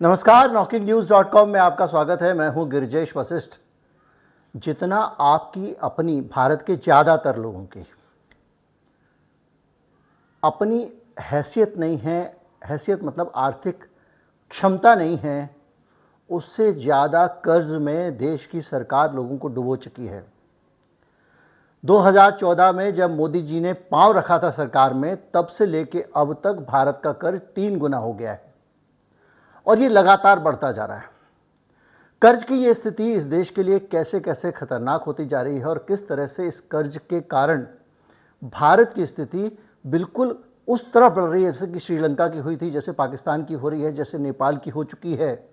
नमस्कार, नॉकिंगन्यूज़.com में आपका स्वागत है। मैं हूं गिरिजेश वशिष्ठ। जितना आपकी अपनी भारत के ज़्यादातर लोगों की अपनी हैसियत नहीं है, हैसियत मतलब आर्थिक क्षमता नहीं है, उससे ज़्यादा कर्ज में देश की सरकार लोगों को डुबो चुकी है। 2014 में जब मोदी जी ने पांव रखा था सरकार में, तब से लेके अब तक भारत का कर्ज 3 गुना हो गया है और ये लगातार बढ़ता जा रहा है। कर्ज की ये स्थिति इस देश के लिए कैसे कैसे खतरनाक होती जा रही है और किस तरह से इस कर्ज के कारण भारत की स्थिति बिल्कुल उस तरह बढ़ रही है जैसे कि श्रीलंका की हुई थी, जैसे पाकिस्तान की हो रही है, जैसे नेपाल की हो चुकी है।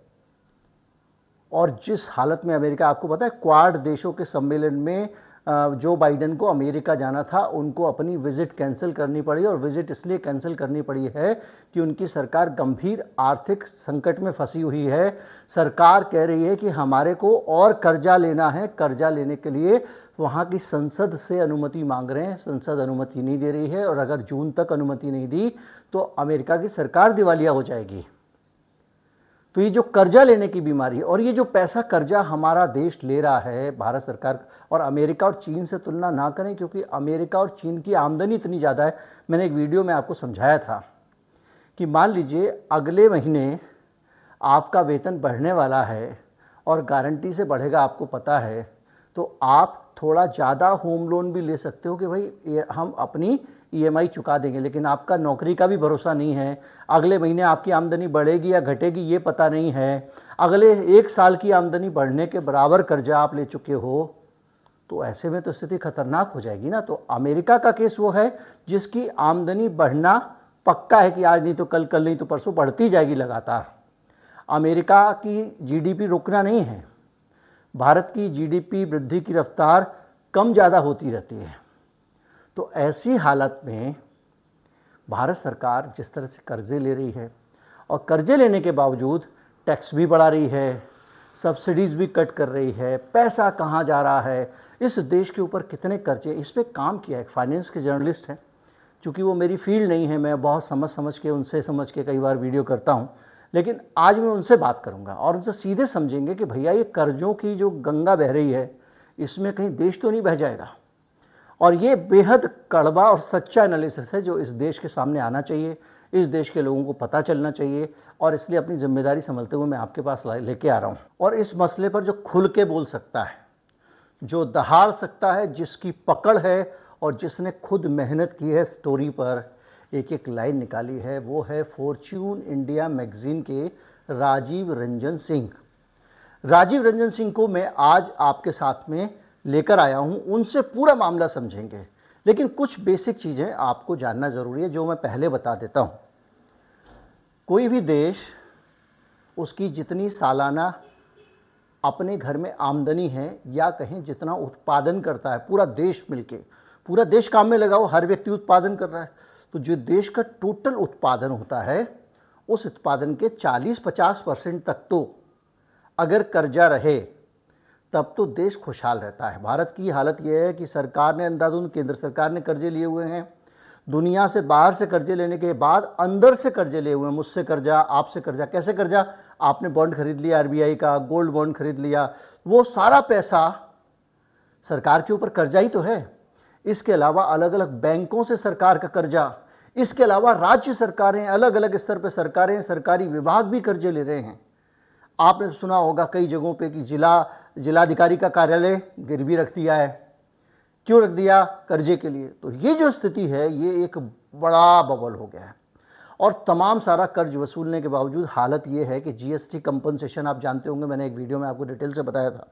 और जिस हालत में अमेरिका, आपको पता है क्वाड देशों के सम्मेलन में जो बाइडेन को अमेरिका जाना था, उनको अपनी विजिट कैंसिल करनी पड़ी। और विजिट इसलिए कैंसिल करनी पड़ी है कि उनकी सरकार गंभीर आर्थिक संकट में फंसी हुई है। सरकार कह रही है कि हमारे को और कर्जा लेना है। कर्जा लेने के लिए वहाँ की संसद से अनुमति मांग रहे हैं, संसद अनुमति नहीं दे रही है और अगर जून तक अनुमति नहीं दी तो अमेरिका की सरकार दिवालिया हो जाएगी। तो ये जो कर्जा लेने की बीमारी है और ये जो पैसा कर्जा हमारा देश ले रहा है, भारत सरकार, और अमेरिका और चीन से तुलना ना करें क्योंकि अमेरिका और चीन की आमदनी इतनी ज़्यादा है। मैंने एक वीडियो में आपको समझाया था कि मान लीजिए अगले महीने आपका वेतन बढ़ने वाला है और गारंटी से बढ़ेगा, आपको पता है, तो आप थोड़ा ज़्यादा होम लोन भी ले सकते हो कि भाई हम अपनी ईएमआई चुका देंगे, लेकिन आपका नौकरी का भी भरोसा नहीं है। अगले महीने आपकी आमदनी बढ़ेगी या घटेगी ये पता नहीं है। अगले 1 साल की आमदनी बढ़ने के बराबर कर्जा आप ले चुके हो, तो ऐसे में तो स्थिति खतरनाक हो जाएगी ना। तो अमेरिका का केस वो है जिसकी आमदनी बढ़ना पक्का है कि आज नहीं तो कल, कल नहीं तो परसों बढ़ती जाएगी लगातार। अमेरिका की जीडीपी रुकना नहीं है। भारत की जीडीपी वृद्धि की रफ्तार कम ज़्यादा होती रहती है। तो ऐसी हालत में भारत सरकार जिस तरह से कर्जे ले रही है और कर्जे लेने के बावजूद टैक्स भी बढ़ा रही है, सब्सिडीज़ भी कट कर रही है, पैसा कहाँ जा रहा है, इस देश के ऊपर कितने कर्जे, इस पर काम किया एक फाइनेंस के जर्नलिस्ट हैं। चूँकि वो मेरी फील्ड नहीं है, मैं बहुत समझ के उनसे समझ के कई बार वीडियो करता हूँ, लेकिन आज मैं उनसे बात करूँगा और उनसे सीधे समझेंगे कि भैया ये कर्जों की जो गंगा बह रही है, इसमें कहीं देश तो नहीं बह जाएगा। और ये बेहद कड़वा और सच्चा एनालिसिस है जो इस देश के सामने आना चाहिए, इस देश के लोगों को पता चलना चाहिए, और इसलिए अपनी जिम्मेदारी समझते हुए मैं आपके पास लेके आ रहा हूँ। और इस मसले पर जो खुल के बोल सकता है, जो दहाड़ सकता है, जिसकी पकड़ है और जिसने खुद मेहनत की है स्टोरी पर, एक एक लाइन निकाली है, वो है फॉर्च्यून इंडिया मैगजीन के राजीव रंजन सिंह। राजीव रंजन सिंह को मैं आज आपके साथ में लेकर आया हूं, उनसे पूरा मामला समझेंगे। लेकिन कुछ बेसिक चीज़ें आपको जानना ज़रूरी है जो मैं पहले बता देता हूं। कोई भी देश, उसकी जितनी सालाना अपने घर में आमदनी है या कहीं जितना उत्पादन करता है, पूरा देश मिलके, पूरा देश काम में लगाओ, हर व्यक्ति उत्पादन कर रहा है, तो जो देश का टोटल उत्पादन होता है उस उत्पादन के 40-50% तक तो अगर कर्जा रहे तब तो देश खुशहाल रहता है। भारत की हालत यह है कि सरकार ने अंधाधुंध, केंद्र सरकार ने कर्जे लिए हुए हैं, दुनिया से बाहर से कर्जे लेने के बाद अंदर से कर्जे लिए हुए हैं, मुझसे कर्जा, आपसे कर्जा। कैसे कर्जा? आपने बॉन्ड खरीद लिया आरबीआई का, गोल्ड बॉन्ड खरीद लिया, वो सारा पैसा सरकार के ऊपर कर्जा ही तो है। इसके अलावा अलग अलग बैंकों से सरकार का कर्जा, इसके अलावा राज्य सरकारें, अलग अलग स्तर पर सरकारें, सरकारी विभाग भी कर्जे ले रहे हैं। आपने सुना होगा कई जगहों पे कि जिलाधिकारी का कार्यालय गिरवी रख दिया है। क्यों रख दिया? कर्जे के लिए। तो ये जो स्थिति है, ये एक बड़ा बबल हो गया है और तमाम सारा कर्ज वसूलने के बावजूद हालत ये है कि जीएसटी कंपनसेशन, आप जानते होंगे, मैंने एक वीडियो में आपको डिटेल से बताया था,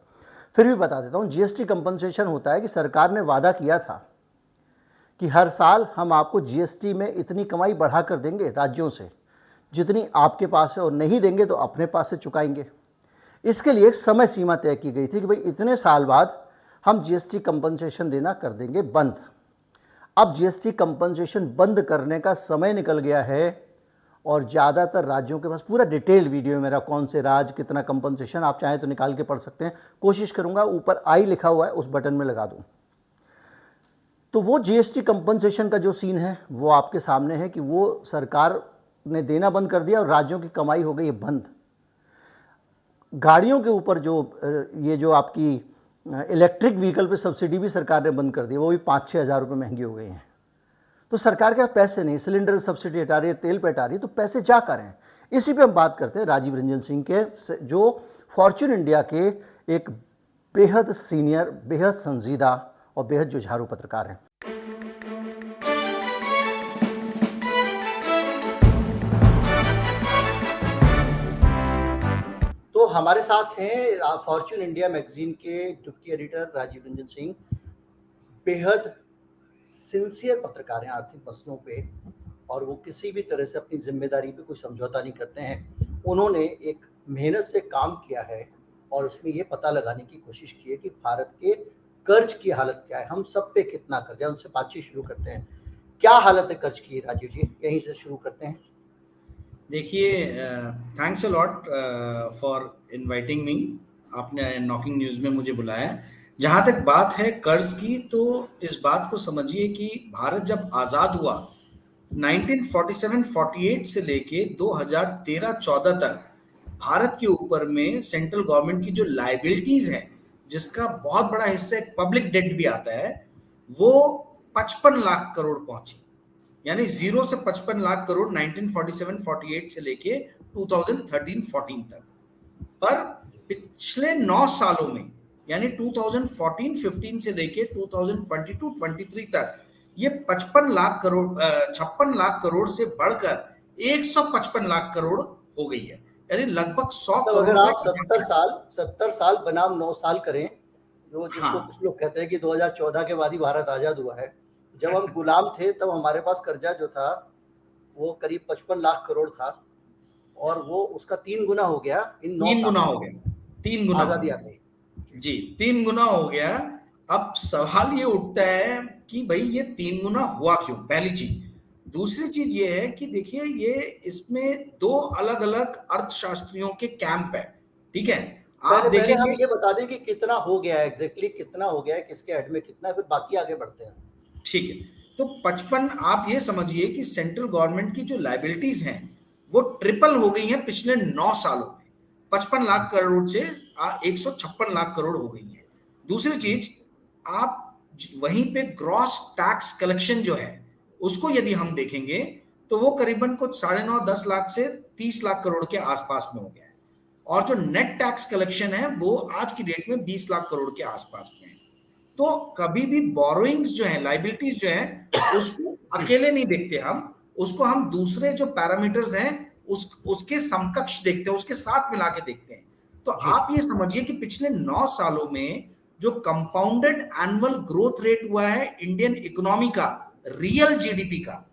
फिर भी बता देता हूँ। जीएसटी कंपनसेशन होता है कि सरकार ने वादा किया था कि हर साल हम आपको जीएसटी में इतनी कमाई बढ़ा कर देंगे राज्यों से, जितनी आपके पास है, और नहीं देंगे तो अपने पास से चुकाएंगे। इसके लिए एक समय सीमा तय की गई थी कि भाई इतने साल बाद हम जीएसटी कंपनसेशन देना कर देंगे बंद। अब जीएसटी कंपनसेशन बंद करने का समय निकल गया है और ज़्यादातर राज्यों के पास पूरा डिटेल वीडियो है मेरा, कौन से राज्य कितना कंपनसेशन, आप चाहें तो निकाल के पढ़ सकते हैं। कोशिश करूंगा ऊपर आई लिखा हुआ है उस बटन में लगा दूं। तो वो जीएसटी कंपनसेशन का जो सीन है वो आपके सामने है कि वो सरकार ने देना बंद कर दिया और राज्यों की कमाई हो गई है बंद। गाड़ियों के ऊपर जो ये जो आपकी इलेक्ट्रिक व्हीकल पे सब्सिडी भी सरकार ने बंद कर दी, वो भी 5-6 हज़ार रुपये महंगी हो गई हैं। तो सरकार के पास पैसे नहीं, सिलेंडर सब्सिडी हटा रही है, तेल पे हटा रही है, तो पैसे जा कर हैं। इसी पे हम बात करते हैं राजीव रंजन सिंह के, जो फॉर्च्यून इंडिया के एक बेहद सीनियर, बेहद संजीदा और बेहद जुझारू पत्रकार हैं। तो हमारे साथ हैं फॉर्च्यून इंडिया मैगजीन के डिप्टी एडिटर राजीव रंजन सिंह, बेहद सिंसियर पत्रकार हैं आर्थिक मसलों पे, और वो किसी भी तरह से अपनी जिम्मेदारी पे कोई समझौता नहीं करते हैं। उन्होंने एक मेहनत से काम किया है और उसमें ये पता लगाने की कोशिश की है कि भारत के कर्ज की हालत क्या है, हम सब पे कितना कर्ज है। उनसे बातचीत शुरू करते हैं। क्या हालत है कर्ज की राजीव जी, यहीं से शुरू करते हैं। देखिए, thanks a lot for inviting me. आपने नॉकिंग न्यूज़ में मुझे बुलाया। जहाँ तक बात है कर्ज की, तो इस बात को समझिए कि भारत जब आज़ाद हुआ 1947-48 से लेके 2013-14 तक भारत के ऊपर में सेंट्रल गवर्नमेंट की जो लाइबिलिटीज है, जिसका बहुत बड़ा हिस्सा एक पब्लिक डेट भी आता है, वो 55 लाख करोड़ पहुंची। यानी 0 से 55 लाख करोड़ 1947-48 से लेके 2013-14 तक। पर पिछले 9 सालों में, यानी 2014-15 से लेके 2022-23 तक, ये 56 लाख करोड़ से बढ़कर 155 लाख करोड़ हो गई है। यानी लगभग 100 तो करोड़। अगर आप 70 साल बनाम 9 साल करें, जो जिसको कुछ लोग कहते हैं कि 2014 के बाद ही भारत आजाद हुआ है, जब हम गुलाम थे तब हमारे पास कर्जा जो था वो करीब 55 लाख करोड़ था, और वो उसका 3 गुना हो गया इन 9 3 गुना हो गया, 3 गुना आजादी आ गई जी, 3 गुना हो गया। अब सवाल ये उठता है कि भाई ये 3 गुना हुआ क्यों, पहली चीज। दूसरी चीज ये है कि देखिए, ये इसमें 2 अलग अलग अर्थशास्त्रियों के कैंप है, ठीक है। आप पहले हम देखेंगे, ये बता दें कि कितना हो गया है, एग्जैक्टली कितना हो गया है, किसके हेड में कितना है, फिर बाकी आगे बढ़ते हैं। ठीक है। तो 55, आप ये समझिए कि सेंट्रल गवर्नमेंट की जो लाइबिलिटीज हैं वो ट्रिपल हो गई हैं पिछले 9 सालों में। 55 लाख करोड़ से 156 लाख करोड़ हो गई है। दूसरी चीज, आप वहीं पे ग्रॉस टैक्स कलेक्शन जो है उसको यदि हम देखेंगे तो वो करीबन कुछ 9.5-10 लाख से 30 लाख करोड़ के आसपास में हो गया है, और जो नेट टैक्स कलेक्शन है वो आज की डेट में 20 लाख करोड़ के आसपास में है। तो कभी भी बोरोइंग्स जो है, लाइबिलिटीज जो है, उसको अकेले नहीं देखते हम, उसको हम दूसरे जो पैरामीटर्स हैं उसके समकक्ष देखते हैं, उसके साथ मिला के देखते हैं। तो आप ये समझिए कि पिछले 9 सालों में जो कंपाउंडेड एनुअल ग्रोथ रेट हुआ है इंडियन इकोनॉमी का, रियल जीडीपी का,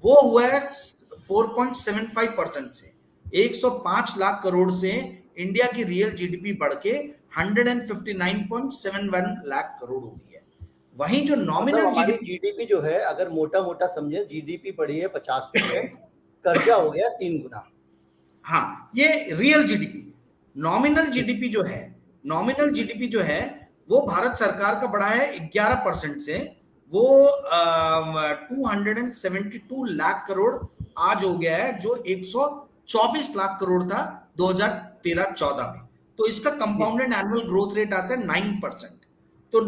वो हुआ है 4.75% से। 105 लाख करोड़ से इंडिया की रियल जीडीपी बढ़ के 159.71 लाख करोड़ हो गई है। वहीं जो नॉमिनल जीडीपी जो है, अगर मोटा मोटा समझे, जीडीपी बढ़ी है 50%, कर्जा हो गया 3 गुना। हाँ, ये रियल जीडीपी। नॉमिनल जीडीपी जो है वो भारत सरकार का बढ़ा है 11% से, वो 272 लाख करोड़ आज हो गया है, जो 124 लाख करोड़ था 2013-14 में। तो इसका कंपाउंडेड एनुअल ग्रोथ रेट आता है 9%। तो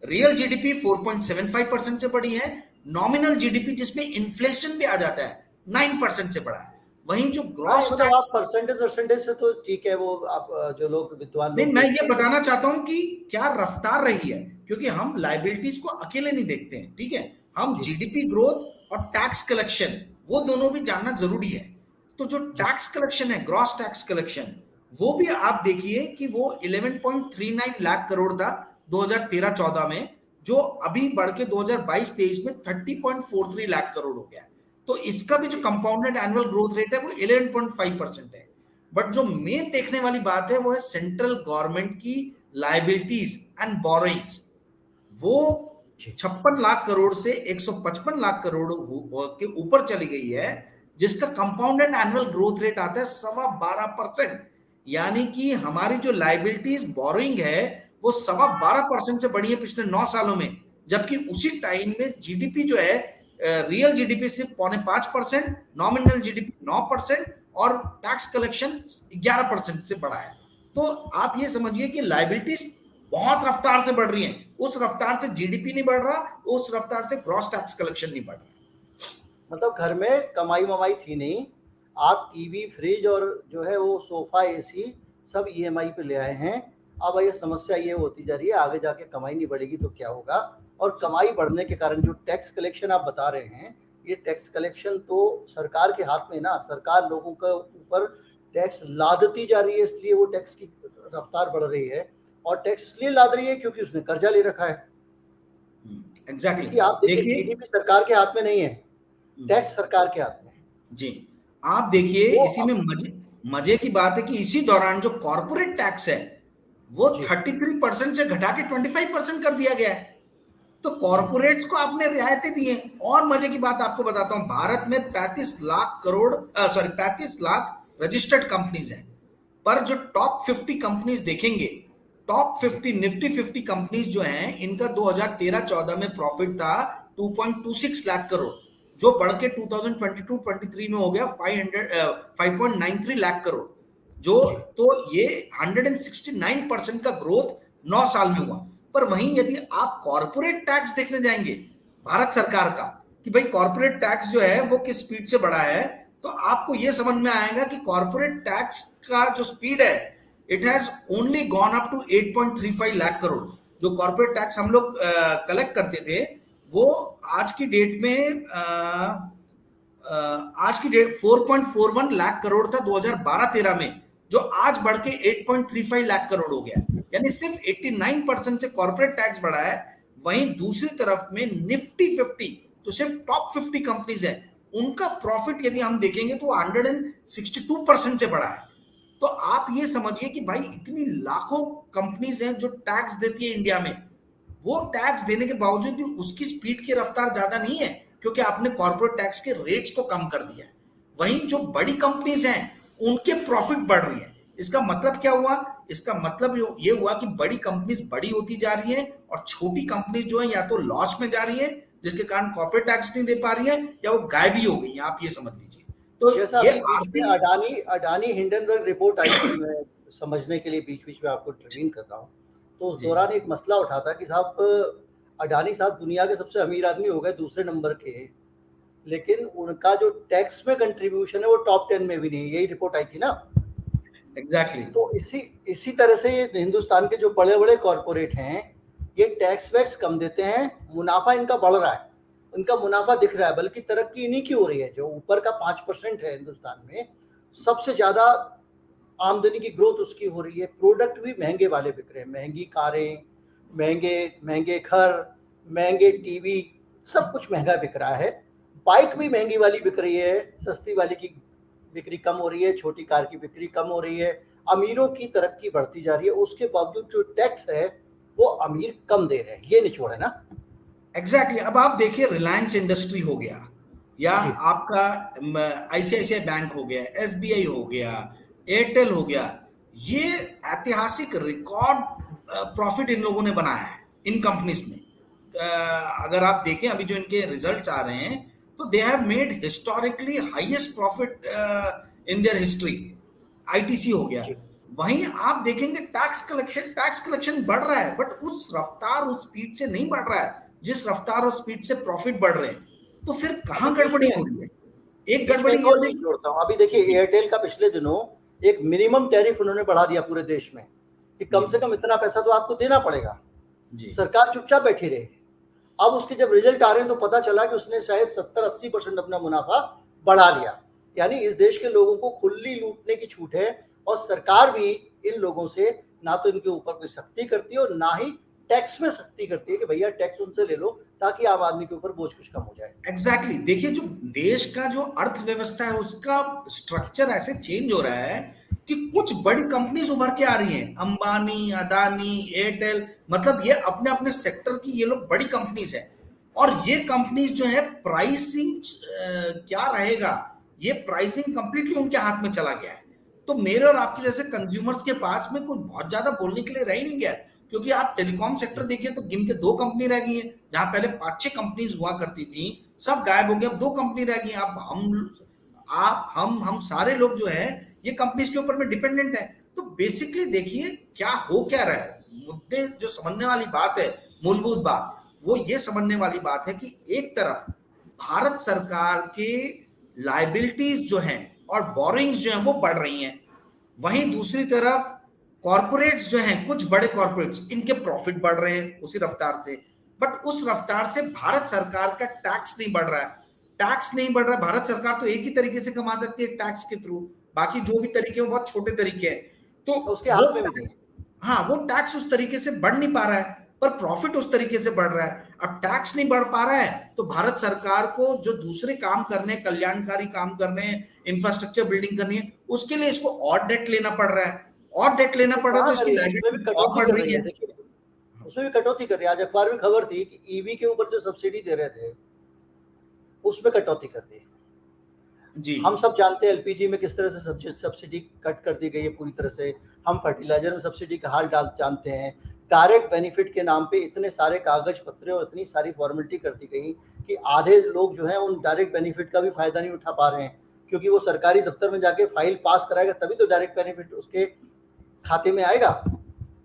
रियल जीडीपी 4.75% से बढ़ी है, नॉमिनल जीडीपी जिसमें इन्फ्लेशन भी आ जाता है 9% से बढ़ा है। वहीं जो ग्रॉस टैक्स, आप परसेंटेज से तो ठीक है, वो आप जो लोग विद्वान नहीं, मैं ये बताना चाहता हूं कि क्या रफ्तार रही है, क्योंकि हम लाइबिलिटीज को अकेले नहीं देखते हैं, ठीक है। हम जीडीपी ग्रोथ और टैक्स कलेक्शन, वो दोनों भी जानना जरूरी है। तो जो टैक्स कलेक्शन है, ग्रॉस टैक्स कलेक्शन, वो भी आप देखिए कि वो 11.39 लाख करोड़ था 2013-14 में, जो अभी बढ़ के 2022-23 में 30.43 लाख करोड़ हो गया। तो इसका भी जो कंपाउंडेड एनुअल ग्रोथ रेट है वो 11.5% है। बट जो मेन देखने वाली बात है वो है सेंट्रल गवर्नमेंट की लाइबिलिटीज एंड बोरोइंग्स। वो 56 लाख करोड़ से 155 लाख करोड़ के ऊपर चली गई है, जिसका कंपाउंडेड एनुअल ग्रोथ रेट आता है 12.25%। यानी कि हमारी जो लाइबिलिटीज बोरोइंग है वो 12.25% से बढ़ी है पिछले 9 सालों में, जबकि उसी टाइम में जीडीपी जो है, रियल जीडीपी से 4.5%, नॉमिनल जीडीपी 9% और टैक्स कलेक्शन 11% से बढ़ा है। तो आप ये समझिए कि लायबिलिटीज बहुत रफ्तार से बढ़ रही हैं, उस रफ्तार से जीडीपी नहीं बढ़ रहा, उस रफ्तार से ग्रॉस टैक्स कलेक्शन नहीं बढ़ रहा। मतलब घर में कमाई वमाई थी नहीं, आप टीवी फ्रिज और जो है वो सोफा एसी सब ईएमआई पे ले आए हैं। अब ये समस्या ये होती जा रही है, आगे जाके कमाई नहीं बढ़ेगी तो क्या होगा। और कमाई बढ़ने के कारण जो टैक्स कलेक्शन आप बता रहे हैं, ये टैक्स कलेक्शन तो सरकार के हाथ में ना, सरकार लोगों के ऊपर टैक्स लादती जा रही है, इसलिए वो टैक्स की रफ्तार बढ़ रही है। और टैक्स इसलिए लाद रही है क्योंकि उसने कर्जा ले रखा है। एग्जैक्टली क्योंकि आप देखिए जीडीपी सरकार के हाथ में नहीं है, टैक्स सरकार के हाथ में। जी, आप देखिए इसी में मजे की बात है कि इसी दौरान जो कॉर्पोरेट टैक्स है वो 33% से घटा के 25% कर दिया गया है। तो कॉर्पोरेट्स को आपने रियायतें दी हैं। और मजे की बात आपको बताता हूं, भारत में 35 लाख रजिस्टर्ड कंपनीज हैं, पर जो टॉप 50 कंपनीज देखेंगे, टॉप 50 निफ्टी 50 कंपनीज जो हैं, इनका 2013-14 में प्रॉफिट था 2.26 लाख करोड़, जो बढ़ के 2022-23 में हो गया 5.93 लाख करोड़, जो तो ये 169% का ग्रोथ 9 साल में हुआ। पर वहीं यदि आप कॉर्पोरेट टैक्स देखने जाएंगे भारत सरकार का, कि भाई कॉर्पोरेट टैक्स जो है वो किस स्पीड से बढ़ा है, तो आपको ये समझ में आएगा कि कॉर्पोरेट टैक्स का जो स्पीड है, it has only gone up to 8.35 lakh crore. जो कॉर्पोरेट टैक्स हम लोग कलेक्ट करते थे, वो आज की डेट में 4.41 लाख करोड़ था 2012-13 में, जो आज बढ़ के 8.35 लाख करोड़ हो गया। यानी सिर्फ 89% से कॉर्पोरेट टैक्स बढ़ा है। वहीं दूसरी तरफ में निफ्टी 50, तो सिर्फ टॉप 50 कंपनीज है, उनका प्रॉफिट यदि हम देखेंगे तो 162% से बढ़ा है। तो आप ये समझिए कि भाई इतनी लाखों कंपनीज हैं जो टैक्स देती है इंडिया में, वो टैक्स देने के बावजूद भी उसकी स्पीड की रफ्तार ज्यादा नहीं है, क्योंकि आपने कॉर्पोरेट टैक्स के रेट्स को कम कर दिया है। वहीं जो बड़ी कंपनीज हैं उनके प्रॉफिट बढ़ रही है। इसका मतलब क्या हुआ? इसका मतलब ये हुआ कि बड़ी कंपनीज बड़ी होती जा रही हैं और छोटी कंपनीज जो है या तो लॉस में जा रही है, जिसके कारण कॉर्पोरेट टैक्स नहीं दे पा रही है, या वो गायब ही हो गई है। आप ये समझ लीजिए। तो जैसा ये अडानी अडानी हिंडनबर्ग रिपोर्ट आई थी, मैं समझने के लिए बीच बीच में आपको ट्रेनिंग कर रहा हूँ, तो उस दौरान एक मसला उठा था कि साहब अडानी साहब दुनिया के सबसे अमीर आदमी हो गए, दूसरे नंबर के, लेकिन उनका जो टैक्स में कंट्रीब्यूशन है वो टॉप 10 में भी नहीं। यही रिपोर्ट आई थी ना? एग्जैक्टली। तो इसी तरह से हिंदुस्तान के जो बड़े बड़े कॉर्पोरेट हैं, ये टैक्स वैक्स कम देते हैं, मुनाफा इनका बढ़ रहा है, उनका मुनाफा दिख रहा है, बल्कि तरक्की इन्हीं की हो रही है। जो ऊपर का 5% है हिंदुस्तान में, सबसे ज्यादा आमदनी की ग्रोथ उसकी हो रही है। प्रोडक्ट भी महंगे वाले बिक रहे हैं, महंगी कारें, महंगे घर, महंगे टीवी, सब कुछ महंगा बिक रहा है। बाइक भी महंगी वाली बिक रही है, सस्ती वाली की बिक्री कम हो रही है, छोटी कार की बिक्री कम हो रही है। अमीरों की तरक्की बढ़ती जा रही है, उसके बावजूद जो टैक्स है वो अमीर कम दे रहे हैं। ये निचोड़ है ना? एग्जैक्टली। अब आप देखिए, रिलायंस इंडस्ट्री हो गया, या आपका आईसीआईसीआई बैंक हो गया, एसबीआई हो गया, एयरटेल हो गया, ये ऐतिहासिक रिकॉर्ड प्रॉफिट इन लोगों ने बनाया है इन कंपनीज में। अगर आप देखें अभी जो इनके रिजल्ट्स आ रहे हैं, तो they have made historically highest profit in their history. ITC हो गया। वहीं आप देखेंगे टैक्स कलेक्शन बढ़ रहा है, बट उस रफ्तार उस स्पीड से नहीं बढ़ रहा है जिस रफ्तार और स्पीड से प्रॉफिट बढ़ रहे हैं। तो फिर कहां गड़बड़ी हो रही है? एक गड़बड़ी ये हो रही है। अभी देखिए एयरटेल का पिछले दिनों एक मिनिमम टैरिफ उन्होंने बढ़ा दिया पूरे देश में, कि कम से कम इतना पैसा तो आपको देना पड़ेगा। सरकार चुपचाप बैठी रही। अब उसके जब रिजल्ट आ रहे हैं तो पता चला कि उसने शायद 70-80% अपना मुनाफा बढ़ा लिया। यानी इस देश के लोगों को खुली लूटने की छूट है, और सरकार भी इन लोगों से ना तो इनके ऊपर कोई सख्ती करती है और ना ही टैक्स में सख्ती करती है कि भैया टैक्स उनसे ले लो ताकि आम आदमी के ऊपर बोझ कुछ कम हो जाए। एग्जैक्टली। देखिए, जो देश का जो अर्थव्यवस्था है उसका स्ट्रक्चर ऐसे चेंज हो रहा है कि कुछ बड़ी कंपनीज उभर के आ रही हैं, अंबानी, अदानी, एयरटेल, मतलब ये अपने अपने सेक्टर की ये लोग बड़ी कंपनीज है। और ये कंपनीज जो है प्राइसिंग क्या रहेगा, ये प्राइसिंग कंप्लीटली उनके हाथ में चला गया है। तो मेरे और आपके जैसे कंज्यूमर्स के पास में कुछ बहुत ज्यादा बोलने के लिए रह ही नहीं गया। क्योंकि आप टेलीकॉम सेक्टर देखिए तो गिन के 2 कंपनी रह गई हैं, जहां पहले 5-6 कंपनीज हुआ करती थी, सब गायब हो गए, अब 2 कंपनी रह गई। अब हम सारे लोग जो है ये कंपनीज के ऊपर में डिपेंडेंट है। तो बेसिकली देखिए क्या हो क्या रहा है। मुद्दे जो समझने वाली बात है, मूलभूत बात, वो ये समझने वाली बात है कि एक तरफ भारत सरकार के लाइबिलिटीज जो हैं और बोरिंग्स जो हैं वो बढ़ रही हैं, वहीं दूसरी तरफ कॉर्पोरेट्स जो हैं, कुछ बड़े कॉर्पोरेट्स, इनके प्रॉफिट बढ़ रहे हैं उसी रफ्तार से, बट उस रफ्तार से भारत सरकार का टैक्स नहीं बढ़ रहा है। टैक्स नहीं बढ़ रहा है। भारत सरकार तो एक ही तरीके से कमा सकती है, टैक्स के थ्रू। बाकी जो भी तरीके हैं वो बहुत छोटे तरीके हैं। तो उसके हाथ में भी नहीं। हाँ, वो टैक्स उस तरीके से बढ़ नहीं पा रहा है, पर प्रॉफिट उस तरीके से बढ़ रहा है। अब टैक्स नहीं बढ़ पा रहा है तो भारत सरकार को जो दूसरे काम करने, कल्याणकारी काम करने, इंफ्रास्ट्रक्चर बिल्डिंग करनी है, उसके लिए इसको और डेट लेना पड़ रहा है। और डेट लेना पड़ रहा है तो इसकी लाइबिलिटी और बढ़ रही है। देखिए, उसमें भी कटौती कर रही है। आज अखबार में खबर थी कि ईवी के ऊपर जो सब्सिडी दे रहे थे उसमें कटौती कर दी जी। हम सब जानते हैं एलपीजी में किस तरह से सब्सिडी कट कर दी गई है पूरी तरह से। हम फर्टिलाइजर में सब्सिडी का हाल जानते हैं। डायरेक्ट बेनिफिट के नाम पे इतने सारे कागज पत्रे और इतनी सारी फॉर्मेलिटी कर दी गई कि आधे लोग जो है उन डायरेक्ट बेनिफिट का भी फायदा नहीं उठा पा रहे हैं, क्योंकि वो सरकारी दफ्तर में जाके फाइल पास कराएगा तभी तो डायरेक्ट बेनिफिट उसके खाते में आएगा।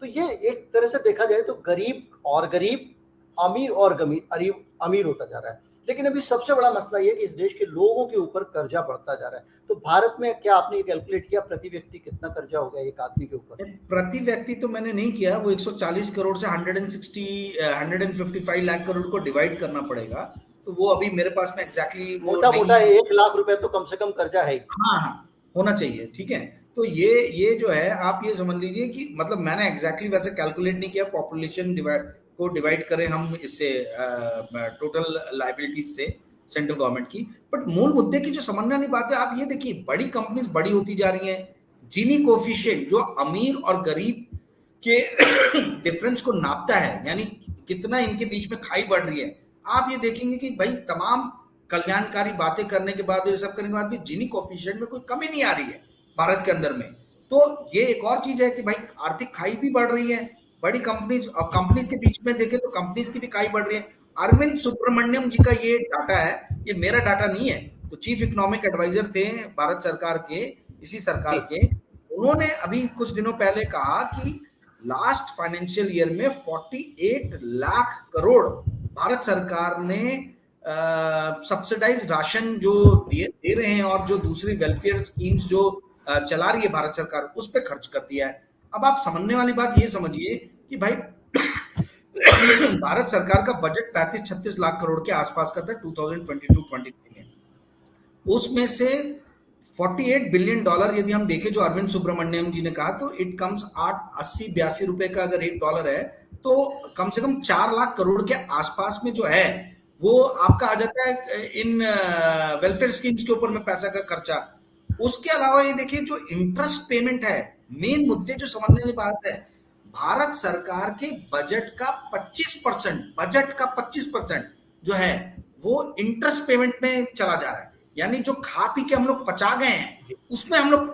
तो ये एक तरह से देखा जाए तो गरीब और गरीब, अमीर और अमीर होता जा रहा है। लेकिन अभी सबसे बड़ा मसला ये कि इस देश के लोगों के ऊपर कर्जा बढ़ता जा रहा है। तो भारत में क्या आपने ये कैलकुलेट किया प्रति व्यक्ति कितना कर्जा हो गया एक आदमी के ऊपर? प्रति व्यक्ति तो मैंने नहीं किया। वो 140 करोड़ से 155 लाख करोड़ को डिवाइड करना पड़ेगा। तो वो अभी मेरे पास में एग्जैक्टली मोटा 1 लाख रुपए तो कम से कम कर्जा है। हाँ, होना चाहिए। ठीक है, तो ये जो है आप ये समझ लीजिए कि मतलब मैंने एग्जैक्टली वैसे कैलकुलेट नहीं किया। पॉपुलेशन डिवाइड करें हम इससे टोटल लाइबिलिटीज से सेंट्रल गवर्नमेंट की। बट मूल मुद्दे की जो समझने वाली बात है, आप ये देखिए बड़ी कंपनीज बड़ी होती जा रही हैं। जीनी कोफिशिएंट जो अमीर और गरीब के डिफरेंस को नापता है, यानी कितना इनके बीच में खाई बढ़ रही है, आप ये देखेंगे कि भाई तमाम कल्याणकारी बातें करने के बाद, ये सब करने के बाद भी जीनी कोफिशिएंट में कोई कमी नहीं आ रही है भारत के अंदर में। तो ये एक और चीज है कि भाई आर्थिक खाई भी बढ़ रही है। बड़ी कंपनीज और कंपनीज के बीच में देखें तो कंपनीज की भी खाई बढ़ रही है। अरविंद सुब्रमण्यम जी का ये डाटा है, ये मेरा डाटा नहीं है। तो चीफ इकोनॉमिक एडवाइजर थे भारत सरकार के, इसी सरकार के। उन्होंने अभी कुछ दिनों पहले कहा कि लास्ट फाइनेंशियल ईयर में 48 लाख करोड़ भारत सरकार ने सब्सिडाइज राशन जो दे रहे हैं और जो दूसरी वेलफेयर स्कीम्स जो चला रही है भारत सरकार, उस पर खर्च कर दिया है। अब आप समझने वाली बात ये समझिए कि भाई भारत सरकार का बजट 35-36 लाख करोड़ के आसपास का था 2022-23 में। उसमें से 48 बिलियन डॉलर यदि हम देखें जो अरविंद सुब्रमण्यम जी ने कहा, तो इट कम्स 80-82 रुपए का अगर $1 है तो कम से कम 4 लाख करोड़ के आसपास में जो है वो आपका आ जाता है इन वेलफेयर स्कीम्स के ऊपर में पैसा का खर्चा। उसके अलावा ये देखिए जो इंटरेस्ट पेमेंट है, मेन मुद्दे जो समझने वाली बात है, भारत सरकार के बजट का 25% जो है वो इंटरेस्ट पेमेंट में चला जा रहा है। यानी जो खा पी के हम लोग पचा गए हैं उसमें हम लोग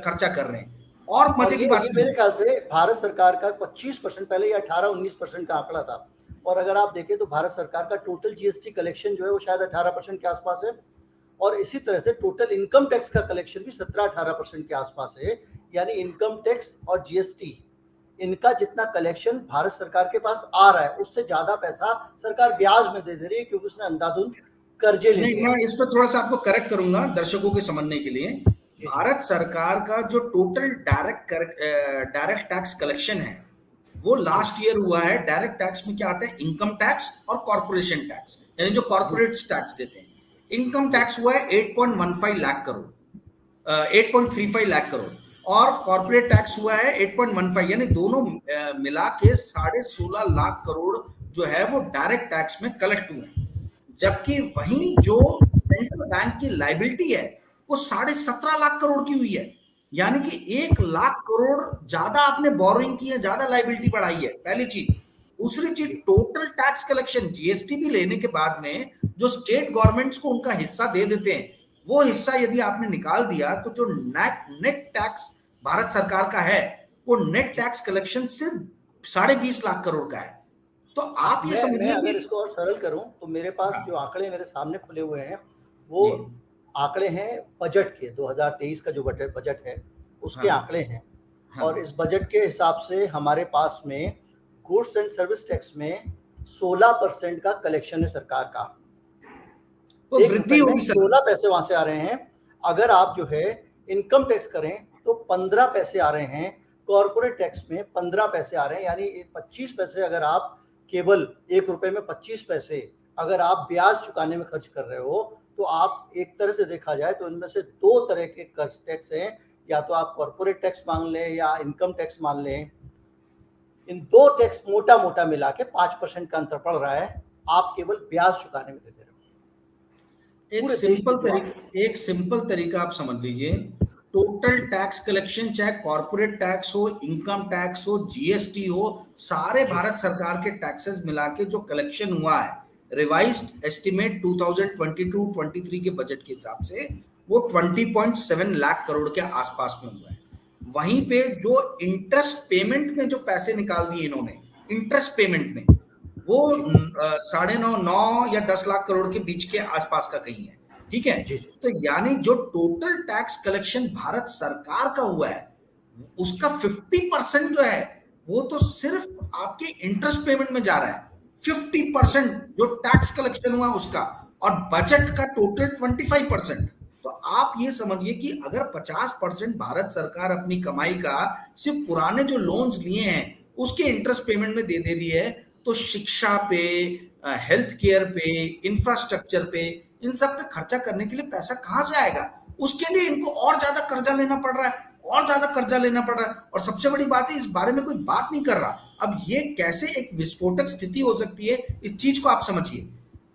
खर्चा कर रहे हैं। और मजे की बात मेरे ख्याल से भारत सरकार का 25% पहले या 18-19% का आंकड़ा था। और अगर आप देखें तो भारत सरकार का टोटल जीएसटी कलेक्शन जो है वो शायद 18% के आसपास है। और इसी तरह से टोटल इनकम टैक्स का कलेक्शन भी 17-18% के आसपास है। यानी इनकम टैक्स और जीएसटी, इनका जितना कलेक्शन भारत सरकार के पास आ रहा है उससे ज्यादा पैसा सरकार ब्याज में दे रही है, क्योंकि उसने अंधाधुंध कर्जे ले लिए। मैं इस पर थोड़ा सा आपको करेक्ट करूंगा दर्शकों के समझने के लिए। भारत सरकार का जो टोटल डायरेक्ट टैक्स कलेक्शन है वो लास्ट ईयर हुआ है। डायरेक्ट टैक्स में क्या आता है? इनकम टैक्स और कॉर्पोरेशन टैक्स, यानी जो कॉर्पोरेट टैक्स देते हैं। इनकम टैक्स हुआ है 8.15 लाख करोड़, 8.35 लाख करोड़, और कॉर्पोरेट टैक्स हुआ है 8.15, यानी दोनों मिला के 16.5 लाख करोड़ जो है वो डायरेक्ट टैक्स में कलेक्ट हुए हैं। जबकि वहीं जो सेंट्रल बैंक की लाइबिलिटी है वो 17.5 लाख करोड़ की हुई है। यानी कि 1 लाख करोड़ ज्यादा आपने बोरोइंग की है, ज्यादा लाइबिलिटी बढ़ाई है, पहली चीज। दूसरी चीज, टोटल टैक्स कलेक्शन जीएसटी भी लेने के बाद में जो स्टेट गवर्नमेंट्स को उनका हिस्सा दे देते हैं, वो हिस्सा यदि आपने निकाल दिया तो जो नेट टैक्स भारत सरकार का है वो नेट टैक्स कलेक्शन सिर्फ 20.5 लाख करोड़ का है। तो आप ये समझिए, अगर इसको और सरल करूं तो मेरे पास जो आंकड़े मेरे सामने खुले हुए हैं वो आंकड़े हैं बजट के, 2023 का जो बजट है उसके आंकड़े हैं। हाँ। और इस बजट के हिसाब से हमारे पास में गुड्स एंड सर्विस टैक्स में 16% का कलेक्शन है सरकार का। वो एक वृद्धि रुपए में होगी सर। 16 पैसे वहां से आ रहे हैं। अगर आप जो है इनकम टैक्स करें तो 15 पैसे आ रहे हैं, कॉर्पोरेट टैक्स में 15 पैसे आ रहे हैं, यानी 25 पैसे अगर आप केवल 1 रुपए में 25 पैसे अगर आप ब्याज चुकाने में खर्च कर रहे हो, तो आप एक तरह से देखा जाए तो इनमें से दो तरह के टैक्स हैं, या तो आप कॉर्पोरेट टैक्स मान लें या इनकम टैक्स मान लें। इन दो टैक्स मोटा मोटा मिला के 5% का अंतर पड़ रहा है, आप केवल ब्याज चुकाने में दे दे रहे हो। एक सिंपल तरीका आप समझ लीजिए, टोटल टैक्स कलेक्शन, चाहे कॉर्पोरेट टैक्स हो, इनकम टैक्स हो, जीएसटी हो, सारे भारत सरकार के टैक्सेस मिला के जो कलेक्शन हुआ है रिवाइज्ड एस्टिमेट 2022-23 के बजट के हिसाब से वो 20.7 लाख करोड़ के आसपास में हुआ है। वहीं पे जो इंटरेस्ट पेमेंट में जो पैसे निकाल दिए इन्होंने, इंटरेस्ट पेमेंट में वो 9.5 या 10 लाख करोड़ के बीच के आसपास का कहीं है, ठीक है। तो यानी जो टोटल टैक्स कलेक्शन भारत सरकार का हुआ है उसका 50% जो है वो तो सिर्फ आपके इंटरेस्ट पेमेंट में जा रहा है। 50% जो टैक्स कलेक्शन हुआ उसका, और बजट का टोटल 25%। तो आप ये समझिए कि अगर 50% भारत सरकार अपनी कमाई का सिर्फ पुराने जो लोन्स लिए हैं उसके इंटरेस्ट पेमेंट में दे रही है, तो शिक्षा पे, हेल्थ केयर पे, इंफ्रास्ट्रक्चर पे, इन सब पे खर्चा करने के लिए पैसा कहां से आएगा? उसके लिए इनको और ज्यादा कर्जा लेना पड़ रहा है, और ज्यादा कर्जा लेना पड़ रहा है। और सबसे बड़ी बात है, इस बारे में कोई बात नहीं कर रहा। अब ये कैसे एक विस्फोटक स्थिति हो सकती है, इस चीज को आप समझिए।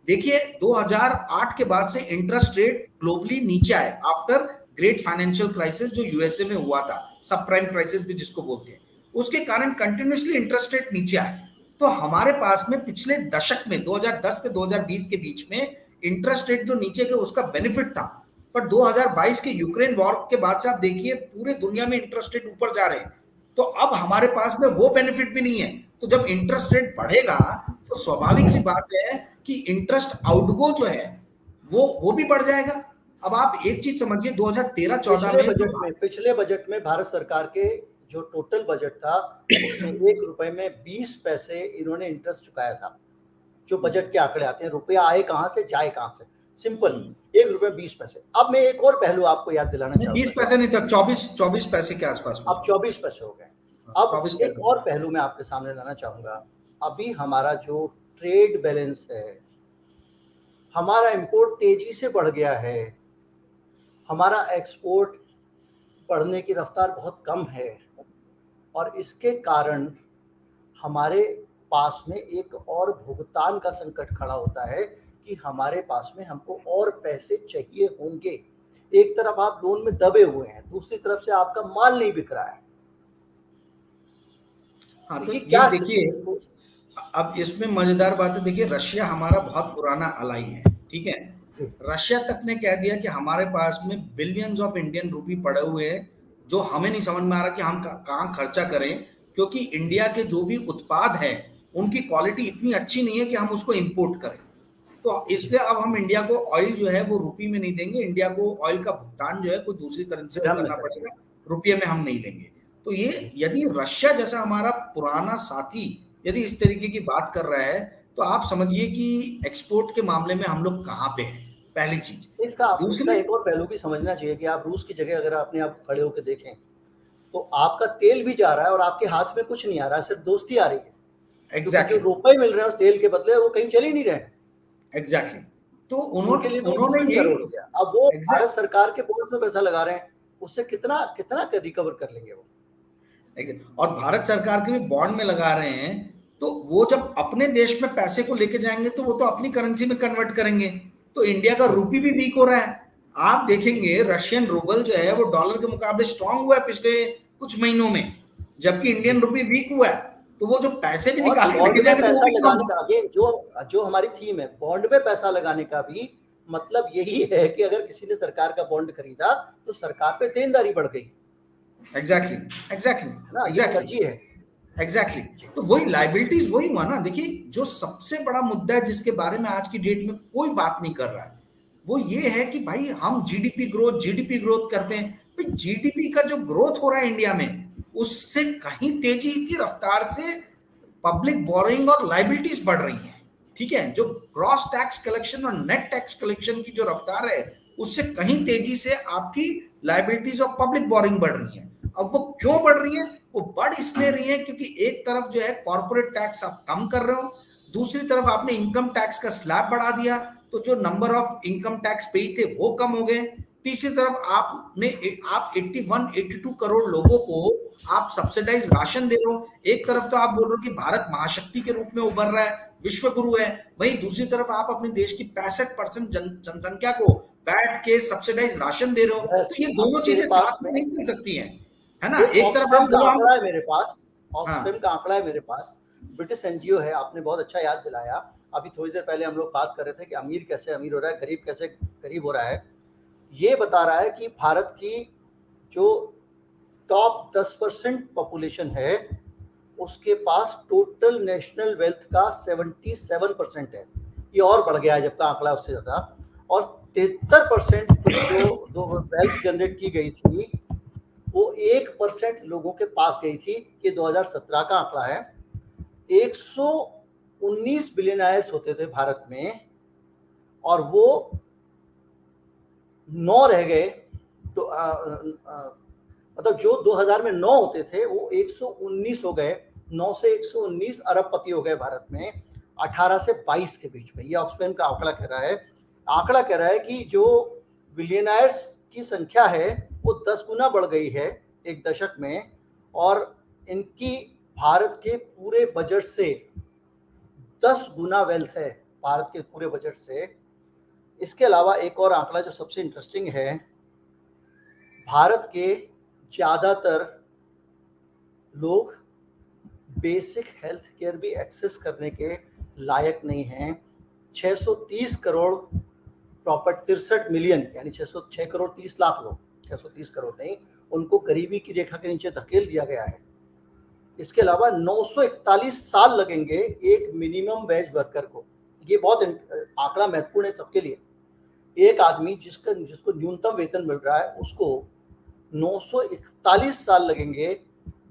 देखिए 2008 के बाद से इंटरेस्ट रेट ग्लोबली नीचे आए आफ्टर ग्रेट फाइनेंशियल क्राइसिस जो यूएसए में हुआ था, सब प्राइम क्राइसिस भी जिसको बोलते हैं, उसके कारण कंटिन्यूसली इंटरेस्ट रेट नीचे आए। तो हमारे पास में पिछले दशक में 2010 से 2020 के बीच में इंटरेस्ट रेट जो नीचे के उसका बेनिफिट था, पर 2022 के यूक्रेन वॉर के बाद से आप देखिए पूरे दुनिया में इंटरेस्ट रेट ऊपर जा रहे हैं। तो अब हमारे पास में वो बेनिफिट भी नहीं है। तो जब इंटरेस्ट रेट बढ़ेगा तो स्वाभाविक सी बात है कि इंटरेस्ट आउटगो जो है वो भी बढ़ जाएगा। अब आप एक चीज समझिए, 2013-14 में पिछले बजट में भारत सरकार के जो टोटल बजट था उसमें 1 रुपए में 20 पैसे इन्होंने इंटरेस्ट चुकाया था। जो बजट के आंकड़े आते हैं, रुपया आए कहां से जाए कहां से, सिंपल 1 रुपए 20 पैसे। अब मैं एक और पहलू आपको याद दिलाना चाहूंगा। 20 पैसे नहीं था, 24 पैसे के आसपास, अब 24 पैसे हो गए। अब एक और पहलू मैं आपके सामने लाना चाहूंगा। अभी हमारा जो ट्रेड बैलेंस है, हमारा इंपोर्ट तेजी से बढ़ गया है, हमारा एक्सपोर्ट बढ़ने की रफ्तार बहुत कम है, और इसके कारण हमारे पास में एक और भुगतान का संकट खड़ा होता है कि हमारे पास में हमको और पैसे चाहिए होंगे। एक तरफ आप लोन में दबे हुए हैं, दूसरी तरफ से आपका माल नहीं बिक रहा है। हाँ, तो ये देखिए, अब इसमें मजेदार बात है, देखिए रशिया हमारा बहुत पुराना अलाई है, ठीक है। रशिया तक ने कह दिया कि हमारे पास में बिलियंस ऑफ इंडियन रूपी पड़े हुए हैं, जो हमें नहीं समझ में आ रहा कि हम कहाँ खर्चा करें, क्योंकि इंडिया के जो भी उत्पाद हैं उनकी क्वालिटी इतनी अच्छी नहीं है कि हम उसको इंपोर्ट करें। तो इसलिए अब हम इंडिया को ऑयल जो है वो रुपये में नहीं देंगे, इंडिया को ऑयल का भुगतान जो है कोई दूसरी करेंसी में करना पड़ेगा, रुपये में हम नहीं लेंगे। तो ये यदि रशिया जैसा हमारा पुराना साथी यदि इस तरीके की बात कर रहा है, तो आप समझिए कि एक्सपोर्ट के मामले में हम लोग कहाँ पे हैं, पहली चीज। इसका एक और पहलू भी समझना चाहिए कि आप रूस की जगह अगर अपने आप खड़े होकर देखें तो आपका तेल भी जा रहा है और आपके हाथ में कुछ नहीं आ रहा है, सिर्फ दोस्ती आ रही है। एग्जैक्टली, जो रुपए मिल रहे हैं उस तेल के बदले वो कहीं चल ही नहीं रहे। एग्जैक्टली, तो उन्होंने ये अब वो भारत सरकार के बॉन्ड में पैसा लगा रहे हैं, उससे कितना कितना रिकवर कर लेंगे वो। और भारत सरकार के भी बॉन्ड में लगा रहे हैं, तो वो जब अपने देश में पैसे को लेके जाएंगे तो वो तो अपनी करेंसी में कन्वर्ट करेंगे, तो इंडिया का रूपी भी वीक हो रहा है। आप देखेंगे रशियन रूबल जो है वो डॉलर के मुकाबले स्ट्रांग हुआ है पिछले कुछ महीनों में, जबकि इंडियन रूपी वीक हुआ है। तो वो जो पैसे भी निकाल के लेके जाएंगे, पैसा लगाने का अगेन जो हमारी थीम है, बॉन्ड में पैसा लगाने का भी मतलब यही है कि अगर किसी ने सरकार का बॉन्ड खरीदा तो सरकार पे देनदारी बढ़ गई। एग्जैक्टली। तो वही लायबिलिटीज वही हुआ ना। देखिए जो सबसे बड़ा मुद्दा है जिसके बारे में आज की डेट में कोई बात नहीं कर रहा है, वो ये है कि भाई हम जीडीपी ग्रोथ करते हैं। भाई जीडीपी का जो ग्रोथ हो रहा है इंडिया में, उससे कहीं तेजी की रफ्तार से पब्लिक बोरोइंग और लाइबिलिटीज बढ़ रही हैं। ठीक है, जो ग्रॉस टैक्स कलेक्शन और नेट टैक्स कलेक्शन की जो रफ्तार है उससे कहीं तेजी से आपकी लाइबिलिटीज और पब्लिक बोरोइंग बढ़ रही है। अब वो क्यों बढ़ रही है? वो बढ़ इसलिए रही है क्योंकि एक तरफ जो है कॉर्पोरेट टैक्स आप कम कर रहे हो, दूसरी तरफ आपने इनकम टैक्स का स्लैब बढ़ा दिया, तो जो नंबर ऑफ इनकम टैक्स पेई थे वो कम हो गए। तीसरी तरफ आप 81 82 करोड़ लोगों को आप सब्सिडाइज राशन दे रहे हो। एक तरफ तो आप बोल रहे हो कि भारत महाशक्ति के रूप में उभर रहा है, विश्व गुरु है, वहीं दूसरी तरफ आप अपने देश की 65% जनसंख्या को बैठ के सब्सिडाइज राशन दे रहे हो। तो ये दोनों चीजें साथ में नहीं चल सकती हैं, है ना। एक तरफ आप बोलो आंकड़ा है मेरे पास, ऑक्सफैम हाँ का आंकड़ा है मेरे पास, ब्रिटिश एनजीओ है, आपने बहुत अच्छा याद दिलाया। अभी थोड़ी देर पहले हम लोग बात कर रहे थे कि अमीर कैसे अमीर हो रहा है, गरीब कैसे गरीब हो रहा है। ये बता रहा है कि भारत की जो टॉप 10% पॉपुलेशन है उसके पास टोटल नेशनल वेल्थ का 77% है। ये और बढ़ गया है जब का आंकड़ा उससे ज़्यादा। और 73% जो वेल्थ जनरेट की गई थी वो 1% लोगों के पास गई थी। ये 2017 का आंकड़ा है। 119 बिलियनर्स होते थे भारत में और वो 9 रह गए। तो मतलब जो 2000 में 9 होते थे वो 119 हो गए। 9 से 119 अरबपति हो गए भारत में 18 से 22 के बीच में। ये ऑक्सफैम का आंकड़ा कह रहा है। आंकड़ा कह रहा है कि जो बिलियनर्स की संख्या है वो 10 गुना बढ़ गई है एक दशक में, और इनकी भारत के पूरे बजट से 10 गुना वेल्थ है, भारत के पूरे बजट से। इसके अलावा एक और आंकड़ा जो सबसे इंटरेस्टिंग है, भारत के ज़्यादातर लोग बेसिक हेल्थ केयर भी एक्सेस करने के लायक नहीं हैं। 630 करोड़ प्रॉपर 63 मिलियन यानी 606 करोड़ 30 लाख लोग, 630 करोड़ नहीं, उनको गरीबी की रेखा के नीचे धकेल दिया गया है। इसके अलावा 941 साल लगेंगे एक मिनिमम वेज वर्कर को। ये बहुत आंकड़ा महत्वपूर्ण है सबके लिए। एक आदमी जिसको न्यूनतम वेतन मिल रहा है उसको 941 साल लगेंगे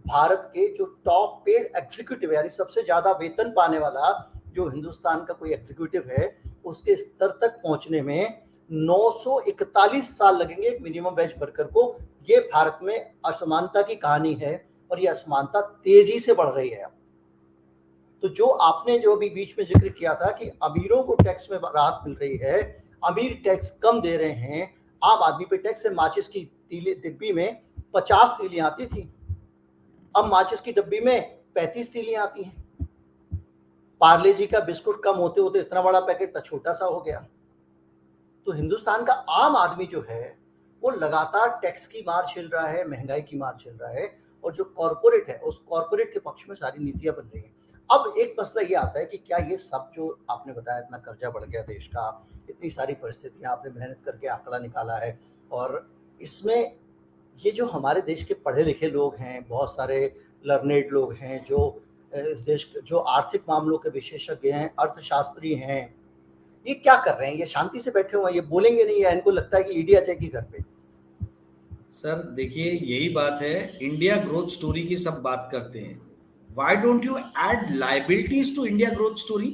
भारत के जो टॉप पेड एग्जीक्यूटिव यानी सबसे ज्यादा वेतन पाने वाला जो हिंदुस्तान का कोई एग्जीक्यूटिव है उसके स्तर तक पहुंचने में 941 साल लगेंगे एक मिनिमम वेज वर्कर को। ये भारत में असमानता की कहानी है और ये असमानता तेजी से बढ़ रही है। तो जो आपने जो अभी बीच में जिक्र किया था कि अमीरों को टैक्स में राहत मिल रही है, अमीर टैक्स कम दे रहे हैं, आम आदमी पे टैक्स है। माचिस की डिब्बी में 50 तीलियां आती थी, अब माचिस की डिब्बी में 35 तीलियां आती हैं। पार्ले जी का बिस्कुट कम होते होते इतना बड़ा पैकेट छोटा सा हो गया। तो हिंदुस्तान का आम आदमी जो है वो लगातार टैक्स की मार झेल रहा है, महंगाई की मार झेल रहा है, और जो कॉर्पोरेट है उस कॉर्पोरेट के पक्ष में सारी नीतियां बन रही हैं। अब एक मसला ये आता है कि क्या ये सब जो आपने बताया, इतना कर्जा बढ़ गया देश का, इतनी सारी परिस्थितियां, आपने मेहनत करके आंकड़ा निकाला है, और इसमें ये जो हमारे देश के पढ़े लिखे लोग हैं, बहुत सारे लर्नेड लोग हैं, जो इस देश जो आर्थिक मामलों के विशेषज्ञ हैं, अर्थशास्त्री हैं, ये क्या कर रहे हैं? ये शांति से बैठे हुए हैं, ये बोलेंगे नहीं, या इनको लगता है कि ईडी आ जाएगी घर पे? सर देखिए, यही बात है, इंडिया ग्रोथ स्टोरी की सब बात करते हैं। Why don't you add liabilities to India growth story?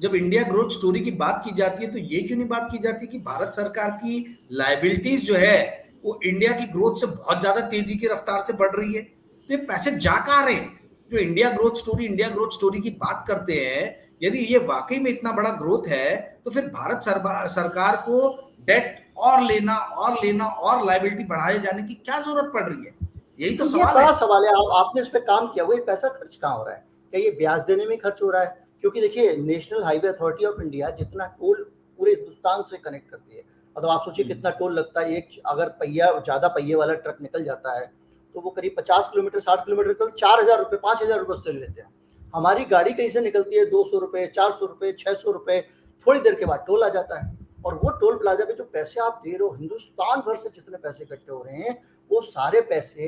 जब इंडिया ग्रोथ स्टोरी की बात की जाती है तो ये क्यों नहीं बात की जाती कि भारत सरकार की लाइबिलिटीज जो है वो इंडिया की ग्रोथ से बहुत ज्यादा तेजी की रफ्तार से बढ़ रही है। तो ये पैसे जा कहां रहे हैं? जो इंडिया ग्रोथ स्टोरी की बात करते हैं, यदि ये वाकई में इतना बड़ा ग्रोथ है तो फिर भारत सरकार को डेट और लेना और लाइबिलिटी बढ़ाए जाने की क्या जरूरत पड़ रही है? यही तो ये सवाल बड़ा है। सवाल है। आपने इस पे काम किया हुआ, ये पैसा खर्च कहाँ हो रहा है? क्या ये ब्याज देने में खर्च हो रहा है? क्योंकि देखिए, national highway authority of India जितना टोल पूरे हिंदुस्तान से कनेक्ट करती है, मतलब आप सोचिए कितना टोल लगता है। एक अगर ज्यादा पहिए वाला ट्रक निकल जाता है तो वो करीब 50 किलोमीटर 60 किलोमीटर तो 4000 रुपये 5000 रुपये से लेते हैं। हमारी गाड़ी कहीं से निकलती है 200 रुपये 400 रुपये 600 रुपये, थोड़ी देर के बाद टोल आ जाता है। और वो टोल प्लाजा पे जो पैसे आप दे रहे हो, हिंदुस्तान भर से जितने पैसे इकट्ठे हो रहे हैं वो सारे पैसे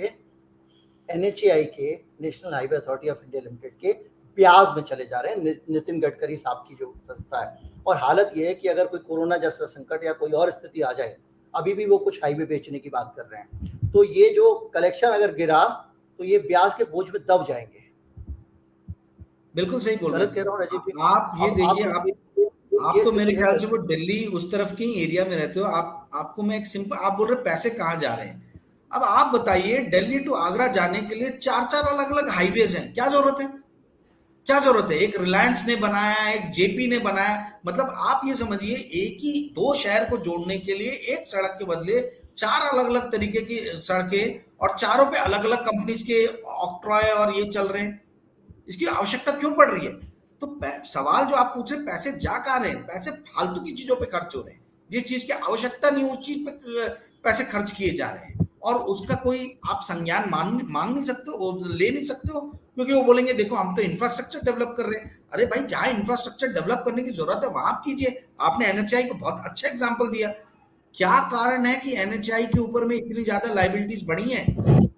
NHAI के, national highway authority of India limited के ब्याज में चले जा रहे हैं, नितिन गडकरी साहब की जो संस्था है। और हालत ये है कि अगर कोई कोरोना जैसा संकट या कोई और स्थिति आ जाए, अभी भी वो कुछ हाईवे बेचने की बात कर रहे हैं, तो ये जो कलेक्शन अगर गिरा तो ये ब्याज के बोझ में दब जाएंगे। बिल्कुल सही बोल रहे गलत कह रहा हूँ राजीव जी? आप। ये देखिए, आप ये तो मेरे स्थिति है ख्याल से कर्ज वो की। दिल्ली उस तरफ के एरिया में रहते हो आपको मैं एक सिंपल, आप बोल रहे पैसे कहाँ जा रहे हैं। अब आप बताइए, दिल्ली टू आगरा जाने के लिए 4-4 अलग-अलग हाईवेज हैं, क्या जरूरत है? क्या जरूरत है? एक रिलायंस ने बनाया, एक जेपी ने बनाया, मतलब आप ये समझिए एक ही दो शहर को जोड़ने के लिए एक सड़क के बदले 4 अलग-अलग तरीके की सड़कें, और चारों पे अलग-अलग कंपनीज के ऑक्ट्रॉय और ये चल रहे हैं। इसकी आवश्यकता क्यों पड़ रही है? तो सवाल जो आप पूछ रहे, पैसे जा कहाँ रहे हैं? पैसे फालतू की चीजों पे खर्च हो रहे हैं, जिस चीज की आवश्यकता नहीं उस चीज पे पैसे खर्च किए जा रहे हैं, और उसका कोई आप संज्ञान मांग नहीं सकते हो, ले नहीं सकते हो, क्योंकि वो बोलेंगे देखो हम तो इंफ्रास्ट्रक्चर डेवलप कर रहे हैं। अरे भाई, जहां इंफ्रास्ट्रक्चर डेवलप करने की जरूरत है वहां आप कीजिए। आपने एनएचआई को बहुत अच्छा एग्जाम्पल दिया। क्या कारण है कि एनएचआई के ऊपर में इतनी ज्यादा लाइबिलिटीज बढ़ी हैं?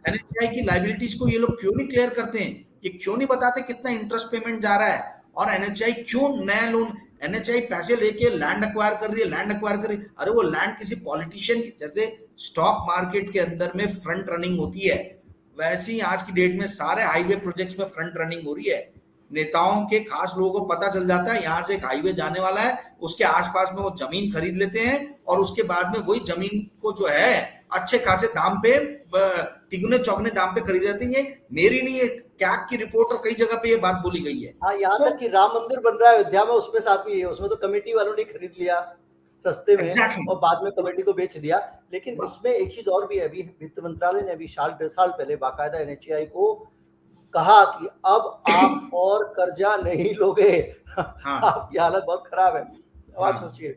एनएचआई की लाइबिलिटीज को ये लोग क्यों नहीं क्लियर करते हैं? ये क्यों नहीं बताते कितना इंटरेस्ट पेमेंट जा रहा है? और एनएचआई क्यों नया लोन, एनएचआई पैसे लेके लैंड एक्वायर कर रही है, लैंड एक्वायर कर रही है। अरे वो लैंड किसी पॉलिटिशियन की, जैसे स्टॉक मार्केट के अंदर में फ्रंट रनिंग होती है, वैसे ही आज की डेट में सारे हाईवे प्रोजेक्ट्स में फ्रंट रनिंग हो रही है। नेताओं के खास लोगों को पता चल जाता है यहाँ से एक हाईवे जाने वाला है, उसके आसपास में वो जमीन खरीद लेते हैं, और उसके बाद में वही जमीन को जो है अच्छे खासे दाम पे, तिगुने चौगने दाम पे खरीद जाते हैं। मेरी नहीं है, कैग की रिपोर्ट और कई जगह पे ये बात बोली गई है। हाँ, यहाँ तो तक कि राम मंदिर बन रहा है अयोध्या में, उसमें साथ में ये, उसमें तो कमेटी वालों ने खरीद लिया सस्ते में एग्जैक्टली, और बाद में कमेटी को बेच दिया। लेकिन उसमें एक चीज और भी है, अभी वित्त मंत्रालय ने अभी साल 1.5 साल पहले बाकायदा एनएचएआई को कहा कि अब आप और कर्जा नहीं लोगे। हाँ आपकी हालत बहुत खराब है। अब आप हाँ, सोचिए।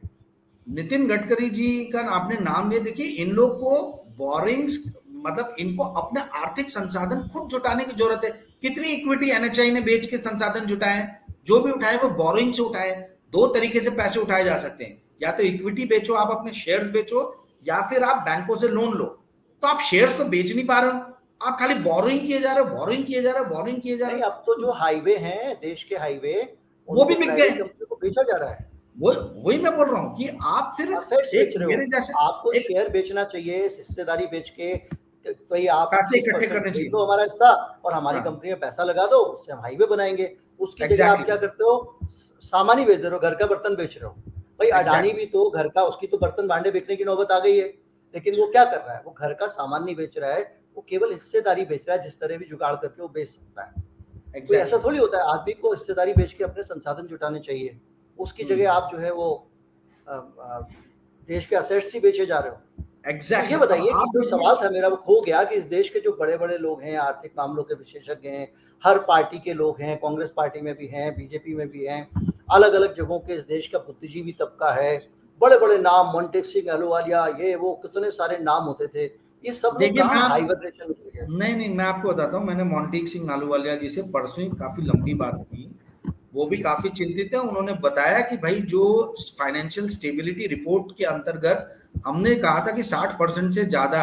नितिन गडकरी जी का आपने नाम लिया। देखिए, इन लोग को बोरिंग्स, मतलब इनको अपने आर्थिक संसाधन खुद जुटाने की जरूरत है। कितनी इक्विटी एनएचआई ने बेच के संसाधन जुटाए हैं? जो भी उठाए वो बोरिंग से उठाए। दो तरीके से पैसे उठाए जा सकते हैं, या तो इक्विटी बेचो, आप अपने शेयर्स बेचो, या फिर आप बैंकों से लोन लो। तो आप शेयर्स तो बेच नहीं पा रहे हो, आप खाली बोरिंग किए जा रहे हो, बोरिंग किए जा रहे हो, बोरिंग किए जा रहे नहीं, हो। अब तो जो हाईवे हैं, देश के हाईवे, वो भी उनको बिक गए। प्राइवेट कंपनी को बेचा जा रहा है। वो वही मैं बोल रहा हूँ कि आप फिर असेट्स एक बेच रहे मेरे हो। जैसे आपको एक शेयर बेचना चाहिए, हिस्सेदारी बेच के भाई आप पैसे इकट्ठे 30% करने खरीद चाहिए। लो हमारा हिस्सा, और हमारी हाँ, कंपनी में पैसा लगा दो, उससे हम हाईवे बनाएंगे। उसकी जगह आप क्या एग्जैक्टली, करते हो? सामान ही बेच दे रहे हो, घर का बर्तन बेच रहे हो। भाई अडानी एग्जैक्टली, भी तो घर का, उसकी तो बर्तन भांडे बेचने की नौबत आ गई है, लेकिन वो क्या कर रहा है? वो घर का सामान नहीं बेच रहा है, वो केवल हिस्सेदारी बेच रहा है, जिस तरह भी जुगाड़ करके वो बेच सकता है। कोई ऐसा एग्जैक्टली। थोड़ी होता है, आदमी को हिस्सेदारी बेच के अपने संसाधन जुटाने चाहिए। उसकी जगह आप जो है वो देश के असेट्स ही बेचे जा रहे हो। तो ये एग्जैक्टली। अब बताइए कि आप जो देखिए, सवाल था मेरा वो खो गया कि इस देश के जो बड़े-बड़े लोग हैं, आर्थिक मामलों के विशेषज्ञ हैं, हर पार्टी के लोग हैं, कांग्रेस पार्टी में भी हैं, बीजेपी में भी हैं, अलग-अलग जगहों के इस देश का बुद्धिजीवी तबका है, बड़े-बड़े नाम, मोंटेक सिंह अहलूवालिया, ये वो कितने सारे नाम होते थे। ये सब लोग देखिए मैं कहाँ आप हाइबरनेशन में चले गए? नहीं नहीं, मैं आपको बताता हूँ, मैंने मोंटेक सिंह आलूवालिया जी से परसों ही काफी लंबी बात की। वो भी काफी चिंतित है। उन्होंने बताया कि भाई जो फाइनेंशियल स्टेबिलिटी रिपोर्ट के अंतर्गत हमने कहा था कि 60% से ज्यादा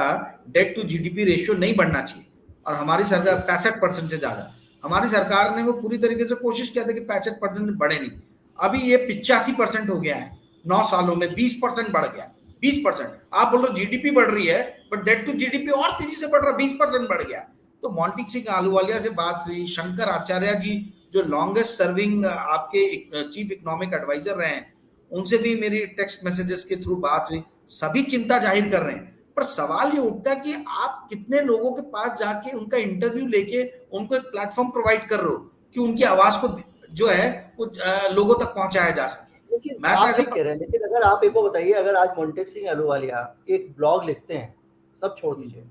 डेट टू जीडीपी रेशियो नहीं बढ़ना चाहिए, और हमारी सरकार 65% से ज्यादा, हमारी सरकार ने वो पूरी तरीके से कोशिश किया था कि 65% बढ़े नहीं। अभी ये 85% हो गया है, 9 सालों में 20% बढ़ गया। 20%, आप बोल रहे जीडीपी बढ़ रही है, बट डेट टू जीडीपी और तेजी से बढ़ रहा है, 20% बढ़ गया। तो मोंटेक सिंह आलूवालिया से बात हुई, शंकर आचार्य जी जो लॉन्गेस्ट सर्विंग आपके चीफ इकोनॉमिक एडवाइजर रहे हैं, उनसे भी मेरी टेक्स्ट मैसेजेस के थ्रू बात हुई। सभी चिंता जाहिर कर रहे हैं, पर सवाल ये उठता है कि आप कितने लोगों के पास जाके उनका इंटरव्यू लेके उनको एक प्लेटफॉर्म प्रोवाइड कर रहे हो कि उनकी आवाज को जो है वो लोगों तक पहुंचाया जा सके। लेकिन मैं तो आप ऐसे ठीक कह रहे हैं, लेकिन अगर आप एक को बताइए, अगर आज मोंटेक सिंह अहलूवालिया एक ब्लॉग लिखते हैं, सब छोड़ दीजिए,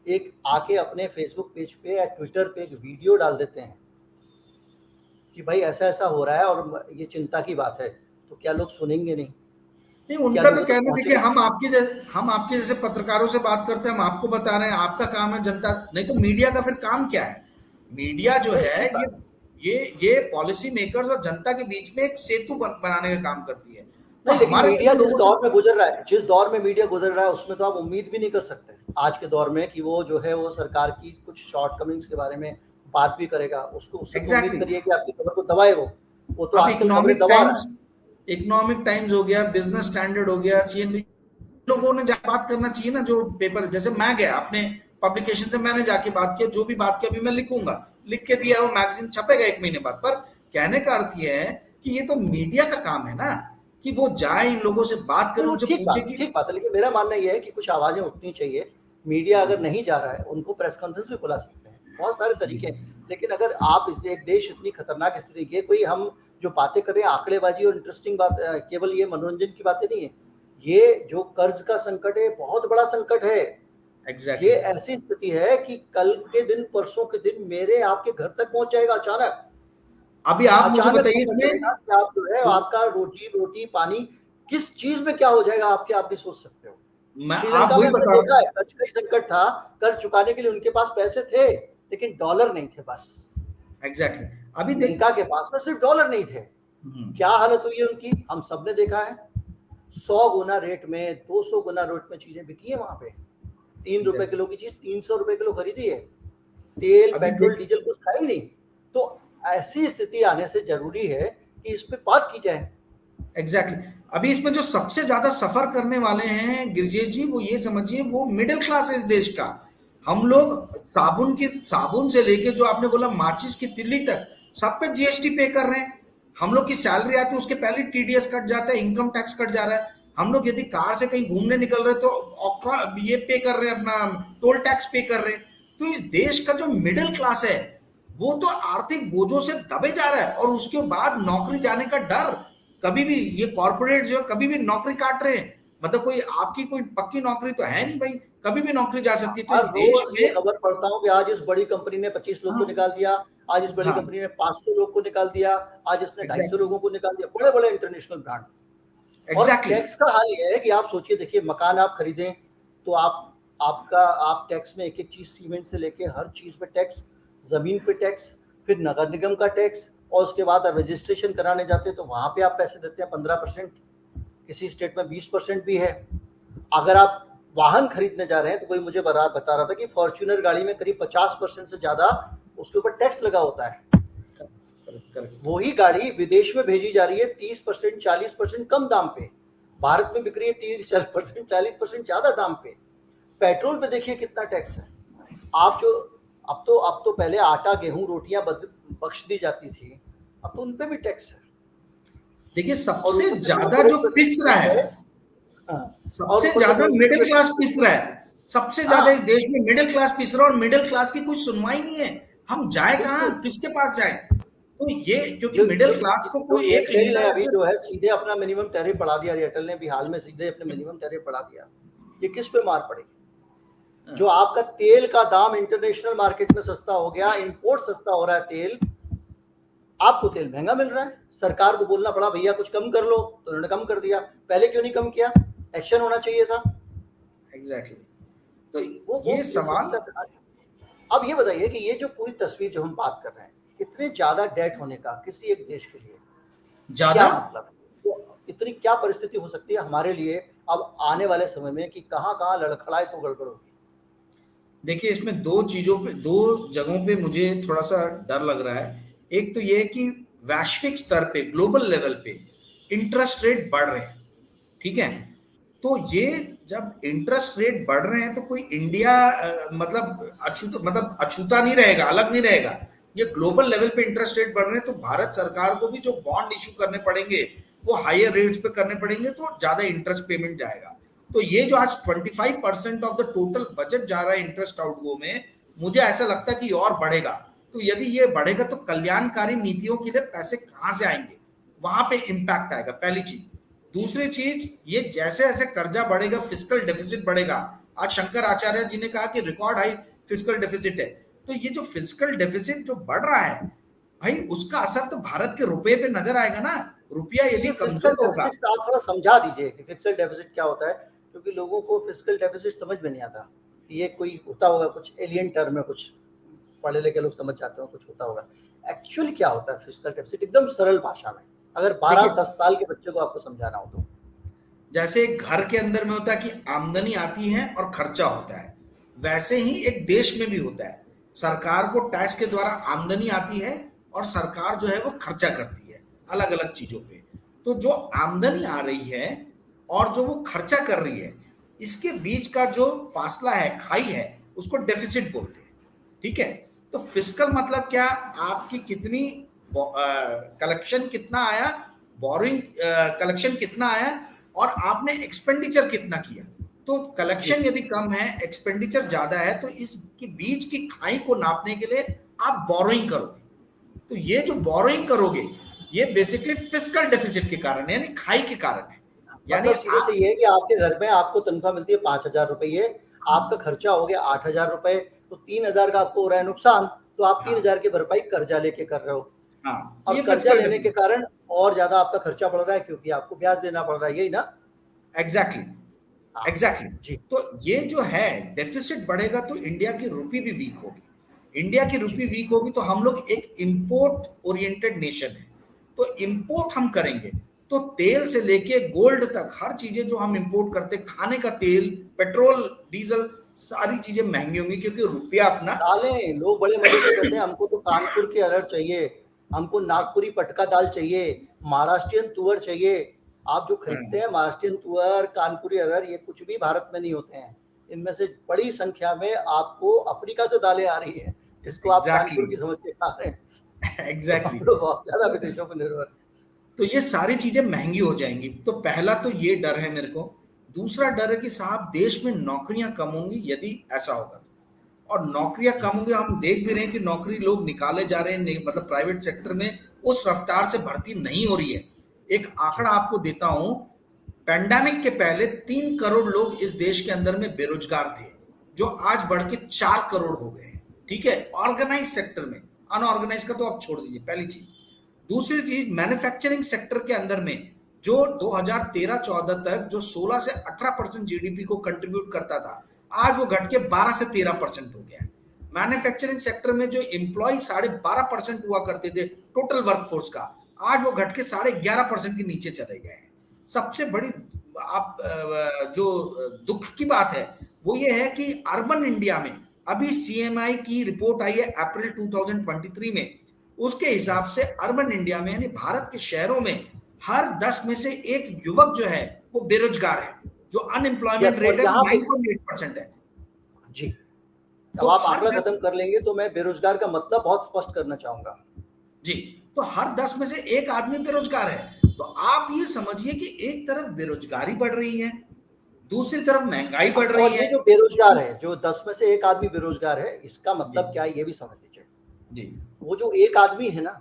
एक आके अपने फेसबुक पेज पे या ट्विटर पे एक वीडियो डाल देते हैं कि भाई ऐसा ऐसा हो रहा है और ये चिंता की बात है, तो क्या लोग सुनेंगे नहीं? नहीं, क्या उनका तो लोगों तक कहना देखिए, पहुंचेगा? हम आपके जैसे पत्रकारों से बात करते हैं, हम आपको बता रहे हैं, आपका काम है जनता, नहीं तो मीडिया का फिर काम क्या है? मीडिया जो नहीं, है ठीक बात है। ये पॉलिसी मेकर्स और जनता के बीच में एक सेतु बनाने का काम करती है। तो नहीं, लेकिन हमारे मीडिया जैसे जिस लोगों से, दौर में गुजर रहा है, जिस दौर में मीडिया गुजर रहा है, उसमें तो आप उम्मीद भी नहीं कर सकते आज के दौर में कि वो जो है वो सरकार की कुछ शॉर्टकमिंग्स के बारे में बात भी करेगा। उसको उससे तो उम्मीद एग्जैक्टली। करिए कि आपकी खबर को दबाए वो तो अब आजकल खबरें दबा रहा है। इकोनॉमिक टाइम्स हो गया, बिजनेस स्टैंडर्ड हो गया, सीएनबी, लोगों ने बात करना चाहिए ना। जो पेपर, जैसे मैं गया अपने पब्लिकेशन से मैंने जाके बात किया, जो भी बात की अभी मैं लिखूंगा, लिख के दिया, वो मैगजीन छपेगा 1 महीने बाद। पर कहने का अर्थ ये है कि ये तो मीडिया का काम है ना, कि वो जाए, इन लोगों से बात करे, उनसे पूछे कि ठीक बात है, लेकिन मेरा मानना यह है कि कुछ आवाजें उठनी चाहिए। मीडिया अगर नहीं जा रहा है, उनको प्रेस कॉन्फ्रेंस भी बुला सकते हैं, बहुत सारे तरीके हैं। लेकिन अगर आप एक देश इतनी खतरनाक स्थिति, ये कोई हम जो बातें कर रहे हैं आंकड़ेबाजी और इंटरेस्टिंग बात, केवल ये मनोरंजन की बातें नहीं है। ये जो कर्ज का संकट है, बहुत बड़ा संकट है। Exactly. ये ऐसी स्थिति है कि कल के दिन, परसों के दिन मेरे आपके घर तक पहुंच जाएगा अचानक। अभी आप मुझे बताइए इसमें आप जो है आपका रोटी पानी किस चीज में क्या हो जाएगा, आप भी सोच सकते हो। आप वही बता देखा है, कर्ज का संकट था, कर्ज चुकाने के लिए उनके पास पैसे थे लेकिन डॉलर नहीं थे बस। एग्जैक्टली। अभी इनका के पास में सिर्फ डॉलर नहीं थे। क्या हालत हुई है उनकी, हम सबने देखा है। 100 गुना रेट में, 200 गुना रेट में चीजें बिकी है वहां पे। 3 रुपए किलो की चीज 300 रुपए किलो खरीदी है। तेल, पेट्रोल, डीजल कुछ था ही नहीं। तो ऐसी स्थिति आने से जरूरी है कि इस पे बात की जाए। एग्जैक्टली। अभी इसमें जो सबसे ज्यादा सफर करने वाले हैं गिरिजेश जी, वो ये समझिए, वो मिडिल क्लास है इस देश का। हम लोग साबुन से लेके जो आपने बोला माचिस की तिल्ली तक, सब पे जीएसटी पे कर रहे हैं। हम लोग की सैलरी आती है, उसके पहले टीडीएस कट जाता है, इनकम टैक्स कट जा रहा है। हम लोग यदि कार से कहीं घूमने निकल रहे तो ये पे कर रहे हैं, अपना टोल टैक्स पे कर रहे हैं। तो इस देश का जो मिडिल क्लास है वो तो आर्थिक बोझों से दबे जा रहा है, और उसके बाद नौकरी जाने का डर। कभी भी ये कॉर्पोरेट जो कभी भी नौकरी काट रहे हैं, मतलब कोई आपकी कोई पक्की नौकरी तो है नहीं भाई, कभी भी नौकरी जा सकती है। तो इस देश में खबर पढ़ता हूँ कि आज इस बड़ी कंपनी ने 25 लोग को निकाल दिया, आज इस बड़ी कंपनी ने 500 लोग को निकाल दिया, आज इसने 250 लोगों को निकाल दिया, बड़े बड़े इंटरनेशनल ब्रांड। एग्जैक्टली। टैक्स का हाल ये है कि आप सोचिए, देखिए मकान आप खरीदें तो आप टैक्स में एक एक चीज, सीमेंट से लेके हर चीज पे टैक्स, जमीन पे टैक्स, फिर नगर निगम का टैक्स, और उसके बाद आप रजिस्ट्रेशन कराने जाते हैं तो वहां पे आप पैसे देते हैं 15%, किसी स्टेट में 20% भी है। अगर आप वाहन खरीदने जा रहे हैं तो कोई मुझे बता रहा था कि फॉर्च्यूनर गाड़ी में करीब 50% से ज्यादा उसके ऊपर टैक्स लगा होता है। वही गाड़ी विदेश में भेजी जा रही है 30% 40% कम दाम पे, भारत में बिक रही है 30% 40% ज्यादा दाम पे। पेट्रोल पे देखिए कितना टैक्स है। आप जो अब तो पहले आटा, गेहूं, रोटियां बख्श दी जाती थी, अब तो उनपे भी टैक्स है। देखिए सबसे ज्यादा जो पिस रहा है, सबसे ज्यादा मिडिल क्लास पिस रहा है। सबसे ज्यादा इस देश में मिडिल क्लास पिस रहा है, और मिडिल क्लास की कुछ सुनवाई नहीं है। हम जाए कहां, किसके पास जाए? तो ये क्योंकि मिडिल क्लास को कोई एक लीडर अभी जो है सीधे अपना मिनिमम टैरिफ बढ़ा दिया, एयरटेल ने भी हाल में सीधे अपने मिनिमम टैरिफ बढ़ा दिया। ये किस पे मार पड़ेगी? जो आपका तेल का दाम इंटरनेशनल मार्केट में सस्ता हो गया, इंपोर्ट सस्ता हो रहा है तेल, आपको तेल महंगा मिल रहा है। सरकार को बोलना पड़ा भैया कुछ कम कर लो, तो उन्होंने कम कर दिया। पहले क्यों नहीं कम किया? एक्शन होना चाहिए था। एग्जैक्टली। तो ये सवाल, अब ये बताइए कि ये जो पूरी तस्वीर जो हम बात कर रहे हैं, इतने ज्यादा डेट होने का किसी एक देश के लिए ज्यादा मतलब, तो इतनी क्या परिस्थिति हो सकती है हमारे लिए अब आने वाले समय में कि कहां लड़खड़ाए तो गड़बड़ होगी? देखिए इसमें दो जगहों पे मुझे थोड़ा सा डर लग रहा है। एक तो ये है कि वैश्विक स्तर पे, ग्लोबल लेवल पे इंटरेस्ट रेट बढ़ रहे हैं, ठीक है। तो ये जब इंटरेस्ट रेट बढ़ रहे हैं तो कोई इंडिया मतलब अछूता नहीं रहेगा, अलग नहीं रहेगा। ये ग्लोबल लेवल पे इंटरेस्ट रेट बढ़ रहे हैं, तो भारत सरकार को भी जो बॉन्ड इशू करने पड़ेंगे वो हायर रेट्स पे करने पड़ेंगे, तो ज्यादा इंटरेस्ट पेमेंट जाएगा। तो ये जो आज 25% ऑफ द टोटल बजट जा रहा है इंटरेस्ट आउटगो में, मुझे ऐसा लगता है कि और बढ़ेगा। तो यदि ये बढ़ेगा तो कल्याणकारी नीतियों के लिए पैसे कहां से आएंगे, वहां पे इंपैक्ट आएगा, पहली चीज। दूसरी चीज, ये जैसे जैसे कर्जा बढ़ेगा फिस्कल डेफिसिट बढ़ेगा। आज शंकर आचार्य जी ने कहा कि रिकॉर्ड हाई फिस्कल डेफिसिट है। तो ये जो फिस्कल डेफिसिट जो बढ़ रहा है भाई, उसका असर तो भारत के रुपए पे नजर आएगा ना। रुपया यदि कमजोर होगा, आप थोड़ा समझा दीजिए कि फिस्कल डेफिसिट क्या होता है, क्योंकि लोगों को फिस्कल डेफिसिट समझ में नहीं आता। ये कोई होता होगा, कुछ एलियन टर्म है, कुछ पढ़े लिखे लोग समझ जाते हो, कुछ होता होगा। एक्चुअली क्या होता है फिस्कल डेफिसिट, एकदम सरल भाषा में, अगर 12-10 साल के बच्चे को आपको समझाना हो तो? जैसे एक घर के अंदर में होता है कि आमदनी आती है और खर्चा होता है, वैसे ही एक देश में भी होता है। सरकार को टैक्स के द्वारा आमदनी आती है और सरकार जो है वो खर्चा करती है अलग अलग चीजों पे। तो जो आमदनी आ रही है और जो वो खर्चा कर रही है, इसके बीच का जो फासला है, खाई है, उसको डेफिसिट बोलते हैं, ठीक है। तो फिस्कल मतलब क्या, आपकी कितनी कलेक्शन कितना आया, बोरिंग कलेक्शन कितना आया, और आपने एक्सपेंडिचर कितना किया। तो कलेक्शन यदि कम है, एक्सपेंडिचर ज्यादा है, तो इसके बीच की खाई को नापने के लिए आप बोरोइंग करोगे। तो ये जो बोरोइंग करोगे, ये बेसिकली फिस्कल डेफिसिट के कारण है, यानी खाई के कारण है। यानी मतलब सीधे से ये है कि आपके घर में आपको तनख्वाह मिलती है 5,000 रुपये, आपका खर्चा हो गया 8,000 रुपए, तो 3,000 का आपको हो रहा है नुकसान, तो आप 3,000 की भरपाई कर्जा लेके कर रहे हो। हाँ, और ये कर्जा फिस्कल लेने के कारण और ज्यादा आपका खर्चा बढ़ रहा है क्योंकि आपको ब्याज देना पड़ रहा है, यही ना? एग्जैक्टली जी। तो ये जो है डेफिसिट बढ़ेगा तो इंडिया की रुपी भी वीक होगी। इंडिया की रुपी वीक होगी तो हम लोग एक इंपोर्ट ओरिएंटेड नेशन है, तो इंपोर्ट हम करेंगे तो तेल से लेके गोल्ड तक हर चीजें जो हम इंपोर्ट करते, खाने का तेल, पेट्रोल, डीजल, सारी चीजें महंगी होंगी क्योंकि रुपया अपना। दालें लोग बड़े मजे से कहते हैं हमको तो कानपुर की अरहर चाहिए, हमको नागपुरी पटका दाल चाहिए, महाराष्ट्रियन तुअर चाहिए। आप जो खरीदते हैं महाराष्ट्रियन तुअर, कानपुरी अरहर, ये कुछ भी भारत में नहीं होते हैं। इनमें से बड़ी संख्या में आपको अफ्रीका से दालें आ रही हैं, जिसको आप कानपुर की समझ के खा रहे हैं। एग्जैक्टली तो बहुत ज्यादा विदेशों पर निर्भर। तो ये सारी चीजें महंगी हो जाएंगी। तो पहला तो ये डर है मेरे को। दूसरा डर है कि साहब देश में नौकरियां कम होंगी यदि ऐसा होगा तो, और नौकरियां कम होंगी, हम देख भी रहे हैं कि नौकरी लोग निकाले जा रहे हैं, मतलब प्राइवेट सेक्टर में उस रफ्तार से भर्ती नहीं हो रही है। एक आंकड़ा आपको देता हूं, पैंडेमिक के पहले 3 करोड़ लोग इस देश के अंदर में बेरोजगार थे, जो आज बढ़ के 4 करोड़ हो गए हैं, ठीक है, ऑर्गेनाइज सेक्टर में। अनऑर्गेनाइज का तो आप छोड़ दीजिए, पहली चीज। दूसरी चीज, मैन्युफैक्चरिंग सेक्टर के अंदर में जो 2013-14 तक जो 16 से 18% जीडीपी को कंट्रीब्यूट करता था, आज वो घट के 12 से 13% हो गया है। मैन्युफैक्चरिंग सेक्टर में जो एम्प्लॉय 12.5% हुआ करते थे टोटल वर्कफोर्स का, आज वो घट के 11.5% के नीचे चले गए हैं। सबसे बड़ी आप जो दुख की बात है वो ये है कि अर्बन इंडिया में अभी सीएमआई की रिपोर्ट आई है अप्रैल 2023 में, उसके हिसाब से अर्बन इंडिया में यानी भारत के शहरों में हर 10 में से एक युवक जो है वो बेरोजगार है, जो अनएम्प्लॉयमेंट रेट है 9.8% है। जी, तो आप आंकड़ा खत्म कर लेंगे तो मैं बेरोजगार का मतलब बहुत स्पष्ट करना चाहूंगा। जी, तो हर 10 में से एक आदमी बेरोजगार है। तो आप ये समझिए कि एक तरफ बेरोजगारी बढ़ रही है, दूसरी तरफ महंगाई बढ़ रही है। ये जो बेरोजगार है, जो 10 में से एक आदमी बेरोजगार है, इसका मतलब क्या है ये भी समझ लीजिए। जी, वो जो एक आदमी है ना,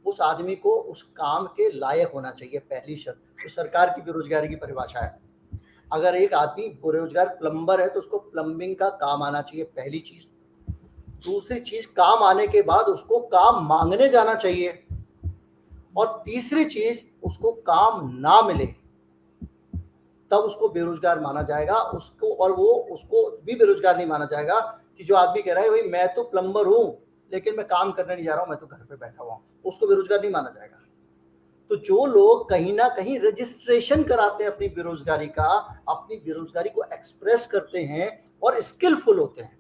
उस आदमी को उस काम के लायक होना चाहिए, पहली शर्त। तो सरकार की बेरोजगारी की परिभाषा है, अगर एक आदमी बेरोजगार प्लम्बर है तो उसको प्लम्बिंग का काम आना चाहिए, पहली चीज। दूसरी चीज, काम आने के बाद उसको काम मांगने जाना चाहिए। और तीसरी चीज, उसको काम ना मिले तब उसको बेरोजगार माना जाएगा उसको, और वो उसको भी बेरोजगार नहीं माना जाएगा कि जो आदमी कह रहा है भाई मैं तो प्लम्बर हूं लेकिन मैं काम करने नहीं जा रहा हूं, मैं तो घर पे बैठा हुआ हूं, उसको बेरोजगार नहीं माना जाएगा। तो जो लोग कहीं ना कहीं रजिस्ट्रेशन कराते हैं अपनी बेरोजगारी का, अपनी बेरोजगारी को एक्सप्रेस करते हैं और स्किलफुल होते हैं,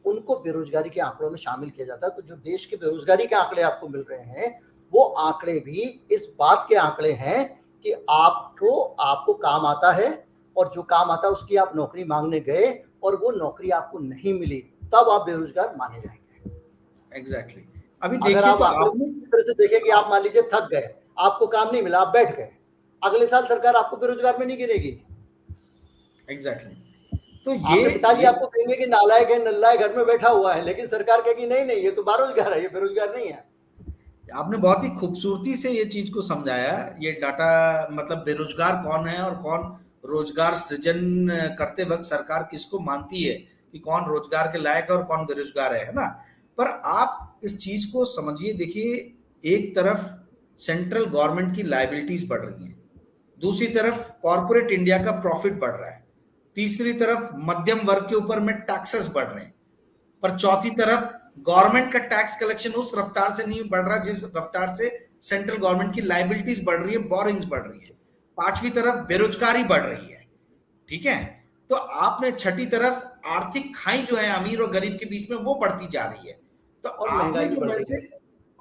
उनको बेरोजगारी के आंकड़ों में शामिल किया जाता है। तो जो देश के बेरोजगारी के आंकड़े आपको मिल रहे हैं, वो आंकड़े भी इस बात के आंकड़े हैं कि आपको काम आता है, और जो काम आता है उसकी आप नौकरी मांगने गए और वो नौकरी आपको नहीं मिली, तब आप बेरोजगार माने जाएंगे। एग्जैक्टली अभी देखिए, अगर आप तो इस तरह से देखें कि आप मान लीजिए थक गए, आपको काम नहीं मिला, आप बैठ गए, अगले साल सरकार आपको बेरोजगार में नहीं गिनेगी। एग्जैक्टली तो ये पिताजी आपको कहेंगे कि नालायक है, नल्ला है, घर में बैठा हुआ है, लेकिन सरकार कहेगी नहीं नहीं ये तो बेरोजगार है, ये बेरोजगार नहीं है। आपने बहुत ही खूबसूरती से ये चीज को समझाया। ये डाटा मतलब बेरोजगार कौन है और कौन रोजगार सृजन करते वक्त सरकार किसको मानती है कि कौन रोजगार के लायक है और कौन बेरोजगार है ना। पर आप इस चीज को समझिए, देखिए, एक तरफ सेंट्रल गवर्नमेंट की लायबिलिटीज बढ़ रही हैं, दूसरी तरफ कॉर्पोरेट इंडिया का प्रॉफिट बढ़ रहा है, तीसरी तरफ मध्यम वर्ग के ऊपर में टैक्सेस बढ़ रहे हैं, पर चौथी तरफ गवर्नमेंट का टैक्स कलेक्शन उस रफ्तार से नहीं बढ़ रहा जिस रफ्तार से सेंट्रल गवर्नमेंट की लायबिलिटीज बढ़ रही है, बोरिंग्स बढ़ रही है। पांचवी तरफ बेरोजगारी बढ़ रही है, ठीक है। तो आपने छठी तरफ आर्थिक खाई जो है अमीर और गरीब के बीच में वो बढ़ती जा रही है। तो आपने जो मेरे से,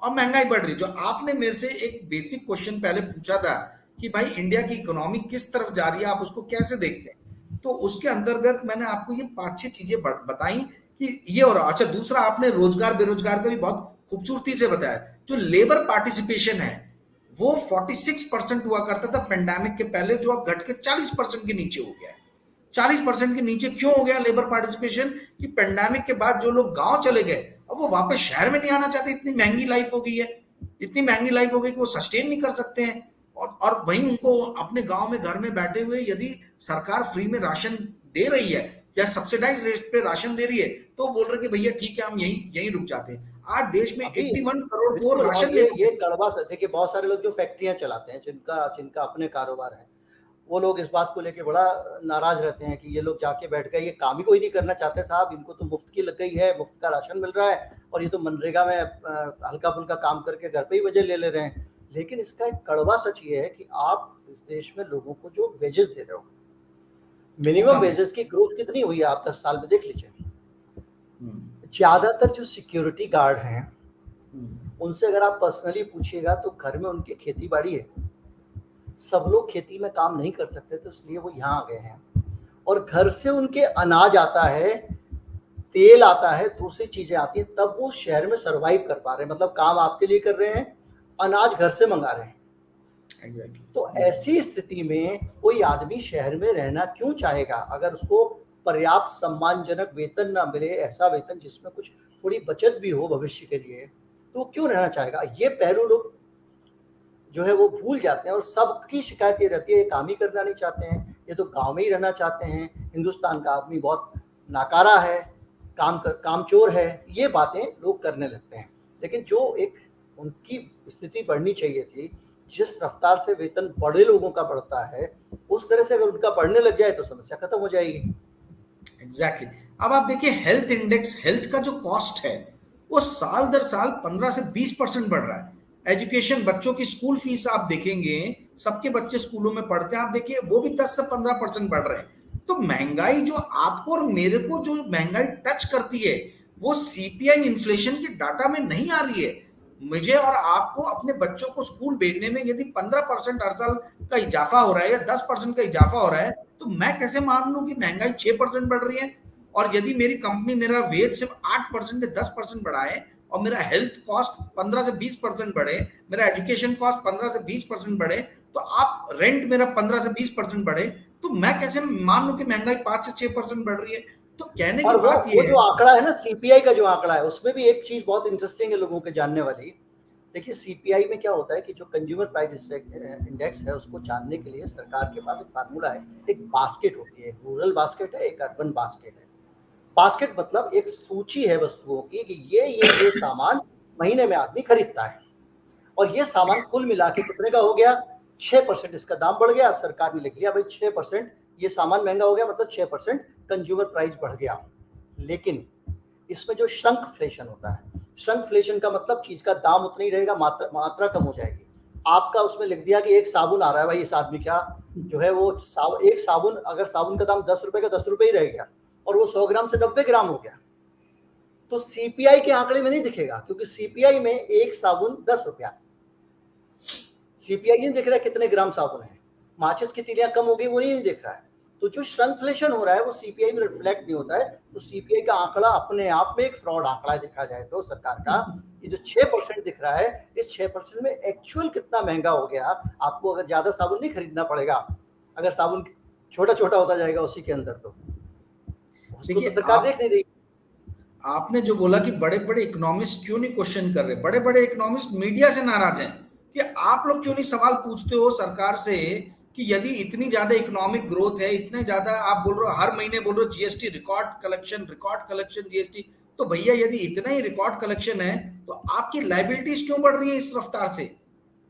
और महंगाई बढ़ रही है, जो आपने मेरे से एक बेसिक क्वेश्चन पहले पूछा था कि भाई इंडिया की इकोनॉमी किस तरफ जा रही है, आप उसको कैसे देखते हैं, तो उसके अंतर्गत मैंने आपको ये 5-6 चीजें बताई कि ये। और अच्छा, दूसरा आपने रोजगार बेरोजगार का भी बहुत खूबसूरती से बताया। जो लेबर पार्टिसिपेशन है वो 46% हुआ करता था पेंडेमिक के पहले, जो अब घट के 40% के नीचे हो गया है। 40% के नीचे क्यों हो गया लेबर पार्टिसिपेशन? कि पेंडेमिक के बाद जो लोग गांव चले गए, अब वो वापस शहर में नहीं आना चाहते। इतनी महंगी लाइफ हो गई है, इतनी महंगी लाइफ हो गई कि वो सस्टेन नहीं कर सकते हैं। और वहीं उनको अपने गांव में घर में बैठे हुए यदि सरकार फ्री में राशन दे रही है या सब्सिडाइज रेट पे राशन दे रही है, तो बोल रहे कि भैया ठीक है, हम यहीं रुक जाते हैं। आज देश में 81 करोड़ को बिल्कुल। राशन और ये कड़वा सा देखिए, बहुत सारे लोग जो फैक्ट्रियां चलाते हैं, जिनका अपने कारोबार है, वो लोग इस बात को लेके बड़ा नाराज रहते हैं कि ये लोग जाके बैठ गए, ये काम ही कोई नहीं करना चाहते साहब, इनको तो मुफ्त की लग गई है, मुफ्त का राशन मिल रहा है, और ये तो मनरेगा में हल्का फुल्का काम करके घर पे ही वजह ले रहे हैं। लेकिन इसका एक कड़वा सच ये है कि आप इस देश में लोगों को जो वेजेस दे रहे हो, मिनिमम वेजेस की ग्रोथ कितनी हुई है आप 10 साल में देख लीजिए। ज्यादातर जो सिक्योरिटी गार्ड हैं उनसे अगर आप पर्सनली पूछिएगा तो घर में उनकी खेती बाड़ी है, सब लोग खेती में काम नहीं कर सकते, तो इसलिए वो यहाँ आ गए हैं। और घर से उनके अनाज आता है, तेल आता है, दूसरी चीजें आती है, तब वो शहर में सरवाइव कर पा रहे हैं। मतलब काम आपके लिए कर रहे हैं, अनाज घर से मंगा रहे हैं। Exactly. तो ऐसी स्थिति में कोई आदमी शहर में रहना क्यों चाहेगा? अगर उसको पर्याप्त सम्मानजनक वेतन ना मिले, ऐसा वेतन जिसमें कुछ थोड़ी बचत भी हो भविष्य के लिए, तो क्यों रहना चाहेगा? ये पहलू लोग जो है वो भूल जाते हैं। और सबकी शिकायत ये रहती है, ये काम ही करना नहीं चाहते हैं, ये तो गांव में ही रहना चाहते हैं, हिंदुस्तान का आदमी बहुत नाकारा है, कामचोर है, ये बातें लोग करने लगते हैं। लेकिन जो एक उनकी स्थिति बढ़नी चाहिए थी, जिस रफ्तार से वेतन बड़े लोगों का बढ़ता है, उस तरह से अगर उनका बढ़ने लग जाए तो समस्या खत्म हो जाएगी। एग्जैक्टली। अब आप देखिए हेल्थ इंडेक्स, हेल्थ का जो कॉस्ट है वो साल दर साल 15 से 20% बढ़ रहा है। एजुकेशन, बच्चों की स्कूल फीस आप देखेंगे, सबके बच्चे स्कूलों में पढ़ते हैं, आप देखिए वो भी 10 से 15% बढ़ रहे हैं। तो महंगाई जो आपको और मेरे को जो महंगाई टच करती है, वो सीपीआई इन्फ्लेशन के डाटा में नहीं आ रही है। मुझे और आपको अपने बच्चों को स्कूल भेजने में यदि 15% हर साल का इजाफा हो रहा है या 10% का इजाफा हो रहा है, तो मैं कैसे मान लूं कि महंगाई 6% बढ़ रही है? और यदि मेरी कंपनी मेरा वेज सिर्फ 8% या 10% बढ़ाए और मेरा हेल्थ कॉस्ट 15 से 20% बढ़े, मेरा एजुकेशन कॉस्ट 15 से 20% बढ़े, तो आप रेंट मेरा 15 से 20% बढ़े, तो मैं कैसे मान लूं कि महंगाई 5 से 6% बढ़ रही है? तो कहने की बात वो जो आंकड़ा है ना, सीपीआई का जो आंकड़ा है, उसमें भी एक चीज बहुत इंटरेस्टिंग है लोगों के जानने वाली। देखिए सीपीआई में क्या होता है कि जो कंज्यूमर प्राइस इंडेक्स है, उसको जानने के लिए सरकार के पास एक फार्मूला है, एक बास्केट होती है, रूरल बास्केट है, एक अर्बन बास्केट है। बास्केट मतलब एक सूची है वस्तुओं की कि ये सामान महीने में आदमी खरीदता है, और ये सामान कुल मिला के कितने का हो गया? 6% इसका दाम बढ़ गया। सरकार ने लिख लिया भाई 6% ये सामान महंगा हो गया, मतलब 6% कंज्यूमर प्राइस बढ़ गया। लेकिन इसमें जो श्रंकफ्लेशन होता है, श्रंकफ्लेशन का मतलब चीज का दाम उतना ही रहेगा, मात्रा कम हो जाएगी। आपका उसमें लिख दिया कि एक साबुन आ रहा है, भाई इस आदमी का जो है वो एक साबुन, अगर साबुन का दाम 10 रुपए का 10 रुपए ही रह गया और वो 100 ग्राम से 90 ग्राम हो गया, तो सीपीआई के आंकड़े में नहीं दिखेगा, क्योंकि सीपीआई में एक साबुन 10 रुपया। सीपीआई नहीं देख रहा है कितने ग्राम साबुन है, माचिस की तीलियां कम हो गई वो नहीं देख रहा है। तो जो श्रंकफ्लेशन हो रहा है वो सीपीआई में रिफ्लेक्ट नहीं होता है। तो सीपीआई का आंकड़ा अपने आप में एक फ्रॉड आंकड़ा देखा जाए तो सरकार का, कि जो 6% दिख रहा है, इस 6% में एक्चुअल कितना महंगा हो गया। आपको अगर ज्यादा साबुन नहीं खरीदना पड़ेगा, अगर साबुन छोटा छोटा होता जाएगा उसी के अंदर, तो देखिए सरकार देख नहीं रही। आपने जो बोला कि बड़े बड़े इकोनॉमिस्ट क्यों नहीं क्वेश्चन कर रहे, बड़े बड़े इकोनॉमिस्ट मीडिया से नाराज हैं कि आप लोग क्यों नहीं सवाल पूछते हो सरकार से कि यदि इतनी ज्यादा इकोनॉमिक ग्रोथ है, इतने ज्यादा आप बोल रहे हो, हर महीने बोल रहे हो जीएसटी रिकॉर्ड कलेक्शन जीएसटी, तो भैया यदि इतना ही रिकॉर्ड कलेक्शन है तो आपकी लायबिलिटीज क्यों बढ़ रही है इस रफ्तार से?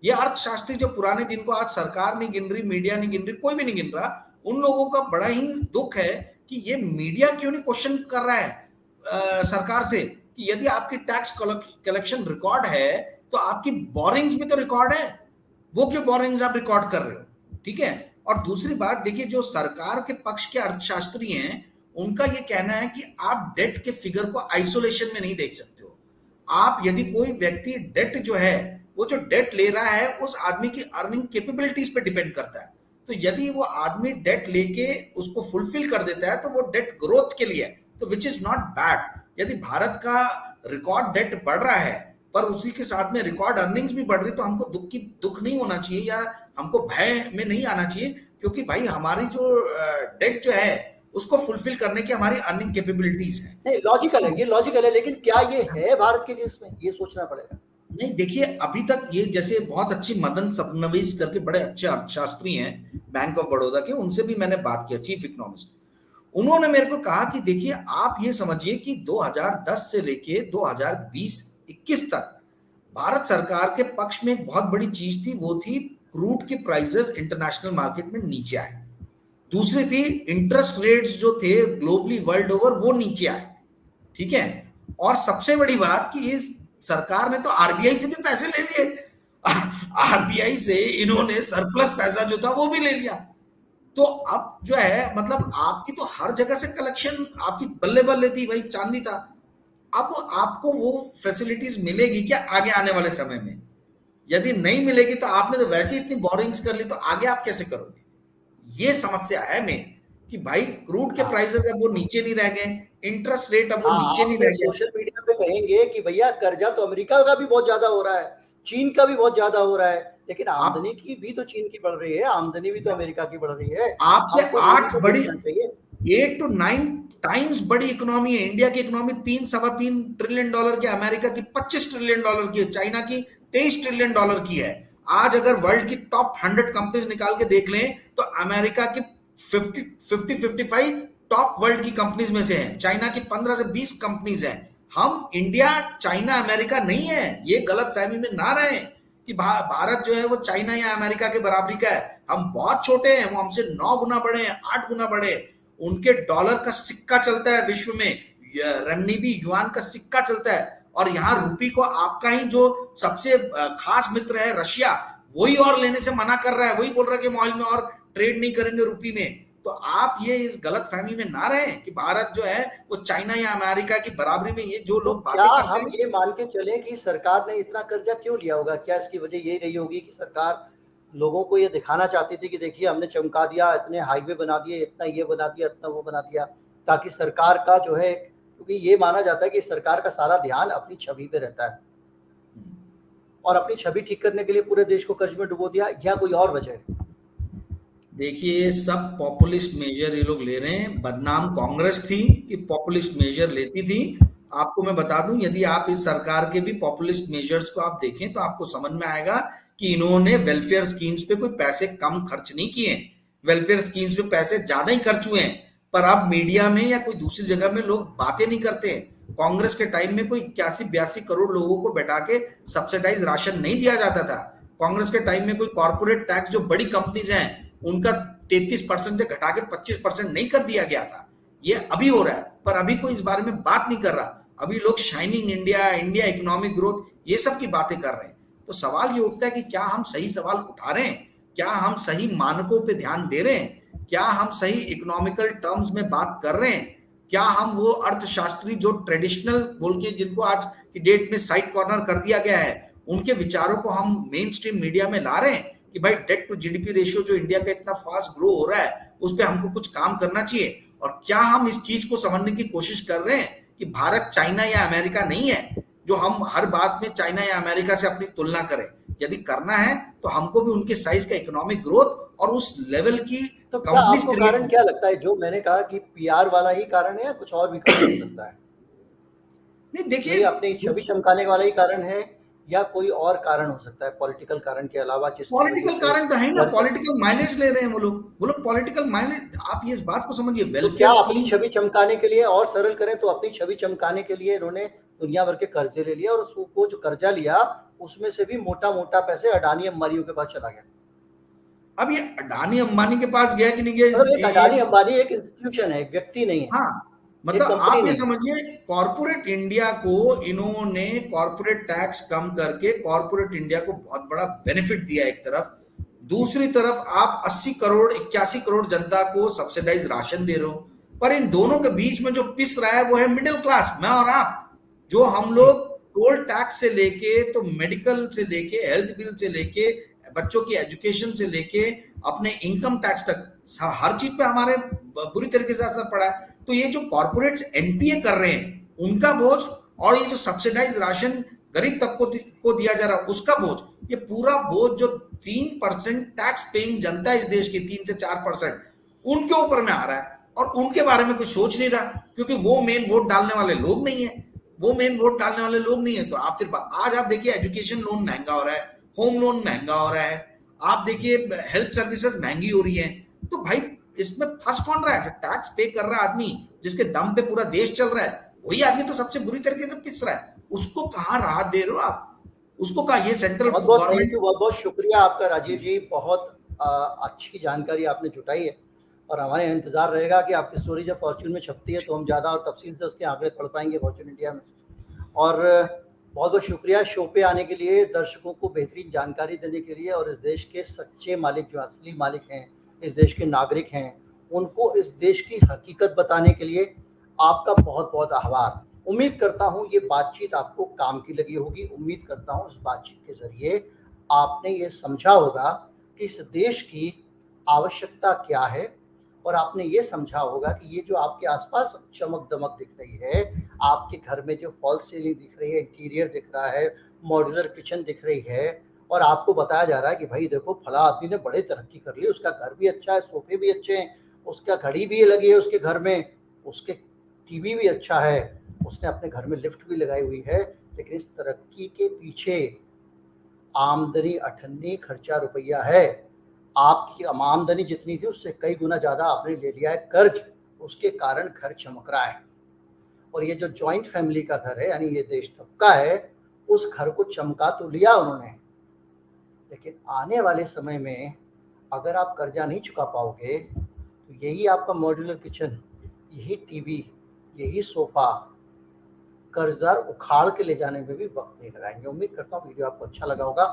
ये अर्थशास्त्री जो पुराने, जिनको आज सरकार नहीं गिन रही, मीडिया नहीं गिन रही, कोई भी नहीं गिन रहा, उन लोगों का बड़ा ही दुख है कि ये मीडिया क्यों नहीं क्वेश्चन कर रहा है सरकार से कि यदि आपकी टैक्स कलेक्शन रिकॉर्ड है तो आपकी बोरिंग्स भी तो रिकॉर्ड है, वो क्यों बोरिंग्स आप रिकॉर्ड कर रहे हो? ठीक है। और दूसरी बात देखिए, जो सरकार के पक्ष के अर्थशास्त्री हैं उनका ये कहना है कि आप डेट के फिगर को आइसोलेशन में नहीं देख सकते हो। आप यदि कोई व्यक्ति डेट जो है, वो जो डेट ले रहा है उस आदमी की अर्निंग कैपेबिलिटीज पे डिपेंड करता है। तो यदि वो आदमी डेट लेके उसको फुलफिल कर देता है तो वो डेट ग्रोथ के लिए है, तो विच इज नॉट बैड। यदि भारत का रिकॉर्ड डेट बढ़ रहा है पर उसी के साथ में रिकॉर्ड अर्निंग्स भी बढ़ रही, तो हमको दुख नहीं होना चाहिए या हमको भय में नहीं आना चाहिए, क्योंकि भाई हमारी जो डेट जो है उसको फुलफिल करने की हमारी अर्निंग कैपेबिलिटीज है। नहीं, लॉजिकल है, ये लॉजिकल है, लेकिन क्या ये है भारत के केस में, ये सोचना पड़ेगा। नहीं देखिए, अभी तक ये जैसे बहुत अच्छी मदन फडणवीस करके बड़े अच्छे अर्थशास्त्री हैं बैंक ऑफ बड़ौदा के, उनसे भी मैंने बात किया, चीफ इकोनॉमिस्ट। उन्होंने मेरे को कहा कि देखिए आप ये समझिए कि 2010 से लेके 2020-21 तक भारत सरकार के पक्ष में एक बहुत बड़ी चीज थी, वो थी क्रूड के प्राइसेस इंटरनेशनल मार्केट में नीचे आए। दूसरी थी इंटरेस्ट रेट्स जो थे ग्लोबली वर्ल्ड ओवर वो नीचे आए, ठीक है। और सबसे बड़ी बात कि इस सरकार ने तो आरबीआई से भी पैसे ले लिए, आरबीआई से इन्होंने सरप्लस पैसा जो था वो भी ले लिया। तो अब जो है मतलब आपकी तो हर जगह से कलेक्शन आपकी बल्ले बल्ले थी भाई, चांदी था। अब आपको वो फैसिलिटीज मिलेगी क्या आगे आने वाले समय में? यदि नहीं मिलेगी तो आपने तो वैसे इतनी बोरिंग्स कर ली, तो आगे आप कैसे करोगे? ये समस्या है मेन कि भाई क्रूड के प्राइसेस अब वो नीचे नहीं रह गए, इंटरेस्ट रेट अब वो नीचे नहीं रह गए। सोशल मीडिया पे कहेंगे कि भैया कर्जा तो अमेरिका का भी बहुत ज्यादा हो रहा है, चीन का भी बहुत ज्यादा हो रहा है, लेकिन आमदनी की भी तो चीन की बढ़ रही है, आमदनी भी तो अमेरिका की बढ़ रही है। आपसे 8 बड़ी 8 to 9 टाइम्स बड़ी इकोनॉमी है इंडिया की। इकोनॉमी 3-3.25 ट्रिलियन डॉलर की, अमेरिका की 25 ट्रिलियन डॉलर की है, चाइना की 23 ट्रिलियन डॉलर की है। आज अगर वर्ल्ड की टॉप 100 कंपनीज निकाल के देख लें तो अमेरिका की 50-55 टॉप वर्ल्ड की कंपनीज में से हैं, चाइना की 15 से 20 कंपनीज हैं। हम इंडिया चाइना अमेरिका नहीं है, ये गलत फहमी में ना रहे कि भारत जो है वो चाइना या अमेरिका के बराबरी का है। हम बहुत छोटे हैं, वो हमसे 9 गुना बड़े हैं, 8 गुना बड़े। उनके डॉलर का सिक्का चलता है विश्व में, रन्नीबी युआन का सिक्का चलता है, और यहाँ रूपी को आपका ही जो सबसे खास मित्र है रशिया, वही और लेने से मना कर रहा है, वही बोल रहा है कि मॉल में और ट्रेड नहीं करेंगे रूपी में। तो आप ये इस गलत फहमी में ना रहे कि भारत जो है वो चाइना या अमेरिका की बराबरी में, ये जो लोग बातें करते हैं। हम ये मान के चले कि सरकार ने इतना कर्जा क्यों लिया होगा? क्या इसकी वजह ये रही होगी कि सरकार लोगों को ये दिखाना चाहती थी कि देखिए हमने चमका दिया, इतने हाईवे बना दिए, इतना ये बना दिया, इतना वो बना दिया, ताकि सरकार का जो है, क्योंकि ये माना जाता है कि सरकार का सारा ध्यान अपनी छवि पे रहता है, और अपनी छवि ठीक करने के लिए पूरे देश को कर्ज में डुबो दिया, या कोई और वजह है? देखिए सब पॉपुलिस्ट मेजर ये लोग ले रहे हैं। बदनाम कांग्रेस थी कि पॉपुलिस्ट मेजर लेती थी। आपको मैं बता दूं, यदि आप इस सरकार के भी पॉपुलिस्ट मेजर्स को आप देखें तो आपको समझ में आएगा कि इन्होंने वेलफेयर स्कीम्स पे कोई पैसे कम खर्च नहीं किए, वेलफेयर स्कीम्स पे पैसे ज्यादा ही खर्च हुए हैं। पर अब मीडिया में या कोई दूसरी जगह में लोग बातें नहीं करते। कांग्रेस के टाइम में कोई 81-82 करोड़ लोगों को बैठा के सब्सिडाइज राशन नहीं दिया जाता था। कांग्रेस के टाइम में कोई कॉर्पोरेट टैक्स जो बड़ी कंपनीज हैं उनका 33% से घटा के 25% नहीं कर दिया गया था। ये अभी हो रहा है, पर अभी कोई इस बारे में बात नहीं कर रहा। अभी लोग shining India, India economic growth, ये सब की बातें कर रहे हैं। तो सवाल ये उठता है कि क्या हम सही सवाल उठा रहे हैं? क्या हम सही मानकों पे ध्यान दे रहे हैं? क्या हम सही इकोनॉमिकल टर्म्स में बात कर रहे हैं? क्या हम वो अर्थशास्त्री जो ट्रेडिशनल बोल के जिनको आज की डेट में साइड कॉर्नर कर दिया गया है, उनके विचारों को हम मेन स्ट्रीम मीडिया में ला रहे हैं कि भाई डेट टू जीडीपी रेशियो जो इंडिया का इतना फास्ट ग्रो हो रहा है उस पर हमको कुछ काम करना चाहिए? और क्या हम इस चीज को समझने की कोशिश कर रहे हैं कि भारत चाइना या अमेरिका नहीं है जो हम हर बात में चाइना या अमेरिका से अपनी तुलना करें? यदि करना है तो हमको भी उनके साइज का इकोनॉमिक ग्रोथ और उस लेवल की तो क्या आपको कारण क्या लगता है? जो मैंने कहा कि पीआर वाला ही कारण है या कुछ और भी कारण हो सकता है? नहीं देखिए, अपनी छवि चमकाने वाला ही कारण है या कोई और कारण हो सकता है पॉलिटिकल कारण के अलावा? पॉलिटिकल कारण तो है ना, पॉलिटिकल माइलेज ले रहे हैं वो लोग पॉलिटिकल माइलेज। आप ये इस बात को समझिए, वेलफेयर क्या अपनी छवि चमकाने के लिए, और सरल करें तो अपनी छवि चमकाने के लिए इन्होंने दुनिया भर के कर्जे ले लिया, और उसको जो कर्जा लिया उसमें से भी मोटा मोटा पैसे अडानी अंबानियों के पास चला गया। अब ये अडानी अंबानी के पास गया कि नहीं गया? एक अडानी अंबानी एक इंस्टीट्यूशन है, एक व्यक्ति नहीं है। हाँ, मतलब आप ये समझिए, कॉर्पोरेट इंडिया को इन्होंने कॉर्पोरेट टैक्स कम करके कॉर्पोरेट इंडिया को बहुत बड़ा बेनिफिट दिया एक तरफ। दूसरी तरफ आप 80 करोड़ 81 करोड़ जनता को सब्सिडाइज राशन दे रहे हो, पर इन दोनों के बीच में जो पिस रहा है वो है मिडिल क्लास, मैं और आप। जो हम लोग टोल टैक्स से लेके तो मेडिकल से लेके हेल्थ बिल से लेके बच्चों की एजुकेशन से लेके अपने इनकम टैक्स तक, हर चीज पे हमारे बुरी तरीके से असर पड़ा है। तो ये जो कॉर्पोरेट्स एनपीए कर रहे हैं उनका बोझ, और ये जो सब्सिडाइज राशन गरीब तबकों को दिया जा रहा है उसका बोझ, ये पूरा बोझ जो 3% टैक्स पेइंग जनता इस देश की, 3 से 4%, उनके ऊपर में आ रहा है। और उनके बारे में कोई सोच नहीं रहा, क्योंकि वो मेन वोट डालने वाले लोग नहीं है, वो मेन वोट डालने वाले लोग नहीं है। तो आप फिर आज आप देखिए एजुकेशन लोन महंगा हो रहा है, होम लोन महंगा हो रहा है, आप देखिए हेल्थ सर्विसेज महंगी हो रही है। तो भाई इसमें फंस कौन रहा है? जो टैक्स पे कर रहा आदमी, जिसके दम पे पूरा देश चल रहा है, वही आदमी तो सबसे बुरी तरीके से पिस रहा है। उसको कहाँ राहत दे रहे हो आप? उसको कहा ये सेंट्रल बहुत बहुत गवर्नमेंट। थैंक यू, बहुत बहुत शुक्रिया आपका राजीव जी, बहुत अच्छी जानकारी आपने जुटाई है। और हमारे इंतजार रहेगा कि आपकी स्टोरी जब फॉर्च्यून में छपती है तो हम ज़्यादा और तफसील से उसके आंकड़े पढ़ पाएंगे फॉर्च्यून इंडिया में। और बहुत बहुत शुक्रिया शो पे आने के लिए, दर्शकों को बेहतरीन जानकारी देने के लिए, और इस देश के सच्चे मालिक, जो असली मालिक हैं, इस देश के नागरिक हैं, उनको इस देश की हकीकत बताने के लिए आपका बहुत बहुत आभार। उम्मीद करता हूँ ये बातचीत आपको काम की लगी होगी। उम्मीद करता हूँ इस बातचीत के ज़रिए आपने ये समझा होगा कि इस देश की आवश्यकता क्या है, और आपने ये समझा होगा कि ये जो आपके आसपास चमक दमक दिख रही है, आपके घर में जो फॉल सीलिंग दिख रही है, इंटीरियर दिख रहा है, मॉड्यूलर किचन दिख रही है, और आपको बताया जा रहा है कि भाई देखो फला आदमी ने बड़े तरक्की कर ली, उसका घर भी अच्छा है, सोफे भी अच्छे हैं, उसका घड़ी भी लगी है उसके घर में, उसके टीवी भी अच्छा है, उसने अपने घर में लिफ्ट भी लगाई हुई है। लेकिन इस तरक्की के पीछे आमदनी अठन्नी, खर्चा रुपया है। आपकी आमदनी जितनी थी उससे कई गुना ज़्यादा आपने ले लिया है कर्ज, उसके कारण घर चमक रहा है। और ये जो जॉइंट फैमिली का घर है, यानी ये देश तबका है, उस घर को चमका तो लिया उन्होंने, लेकिन आने वाले समय में अगर आप कर्जा नहीं चुका पाओगे तो यही आपका मॉड्यूलर किचन, यही टीवी, यही सोफा कर्जदार उखाड़ के ले जाने में भी वक्त नहीं लगाएंगे। उम्मीद करता हूँ वीडियो आपको अच्छा लगा होगा।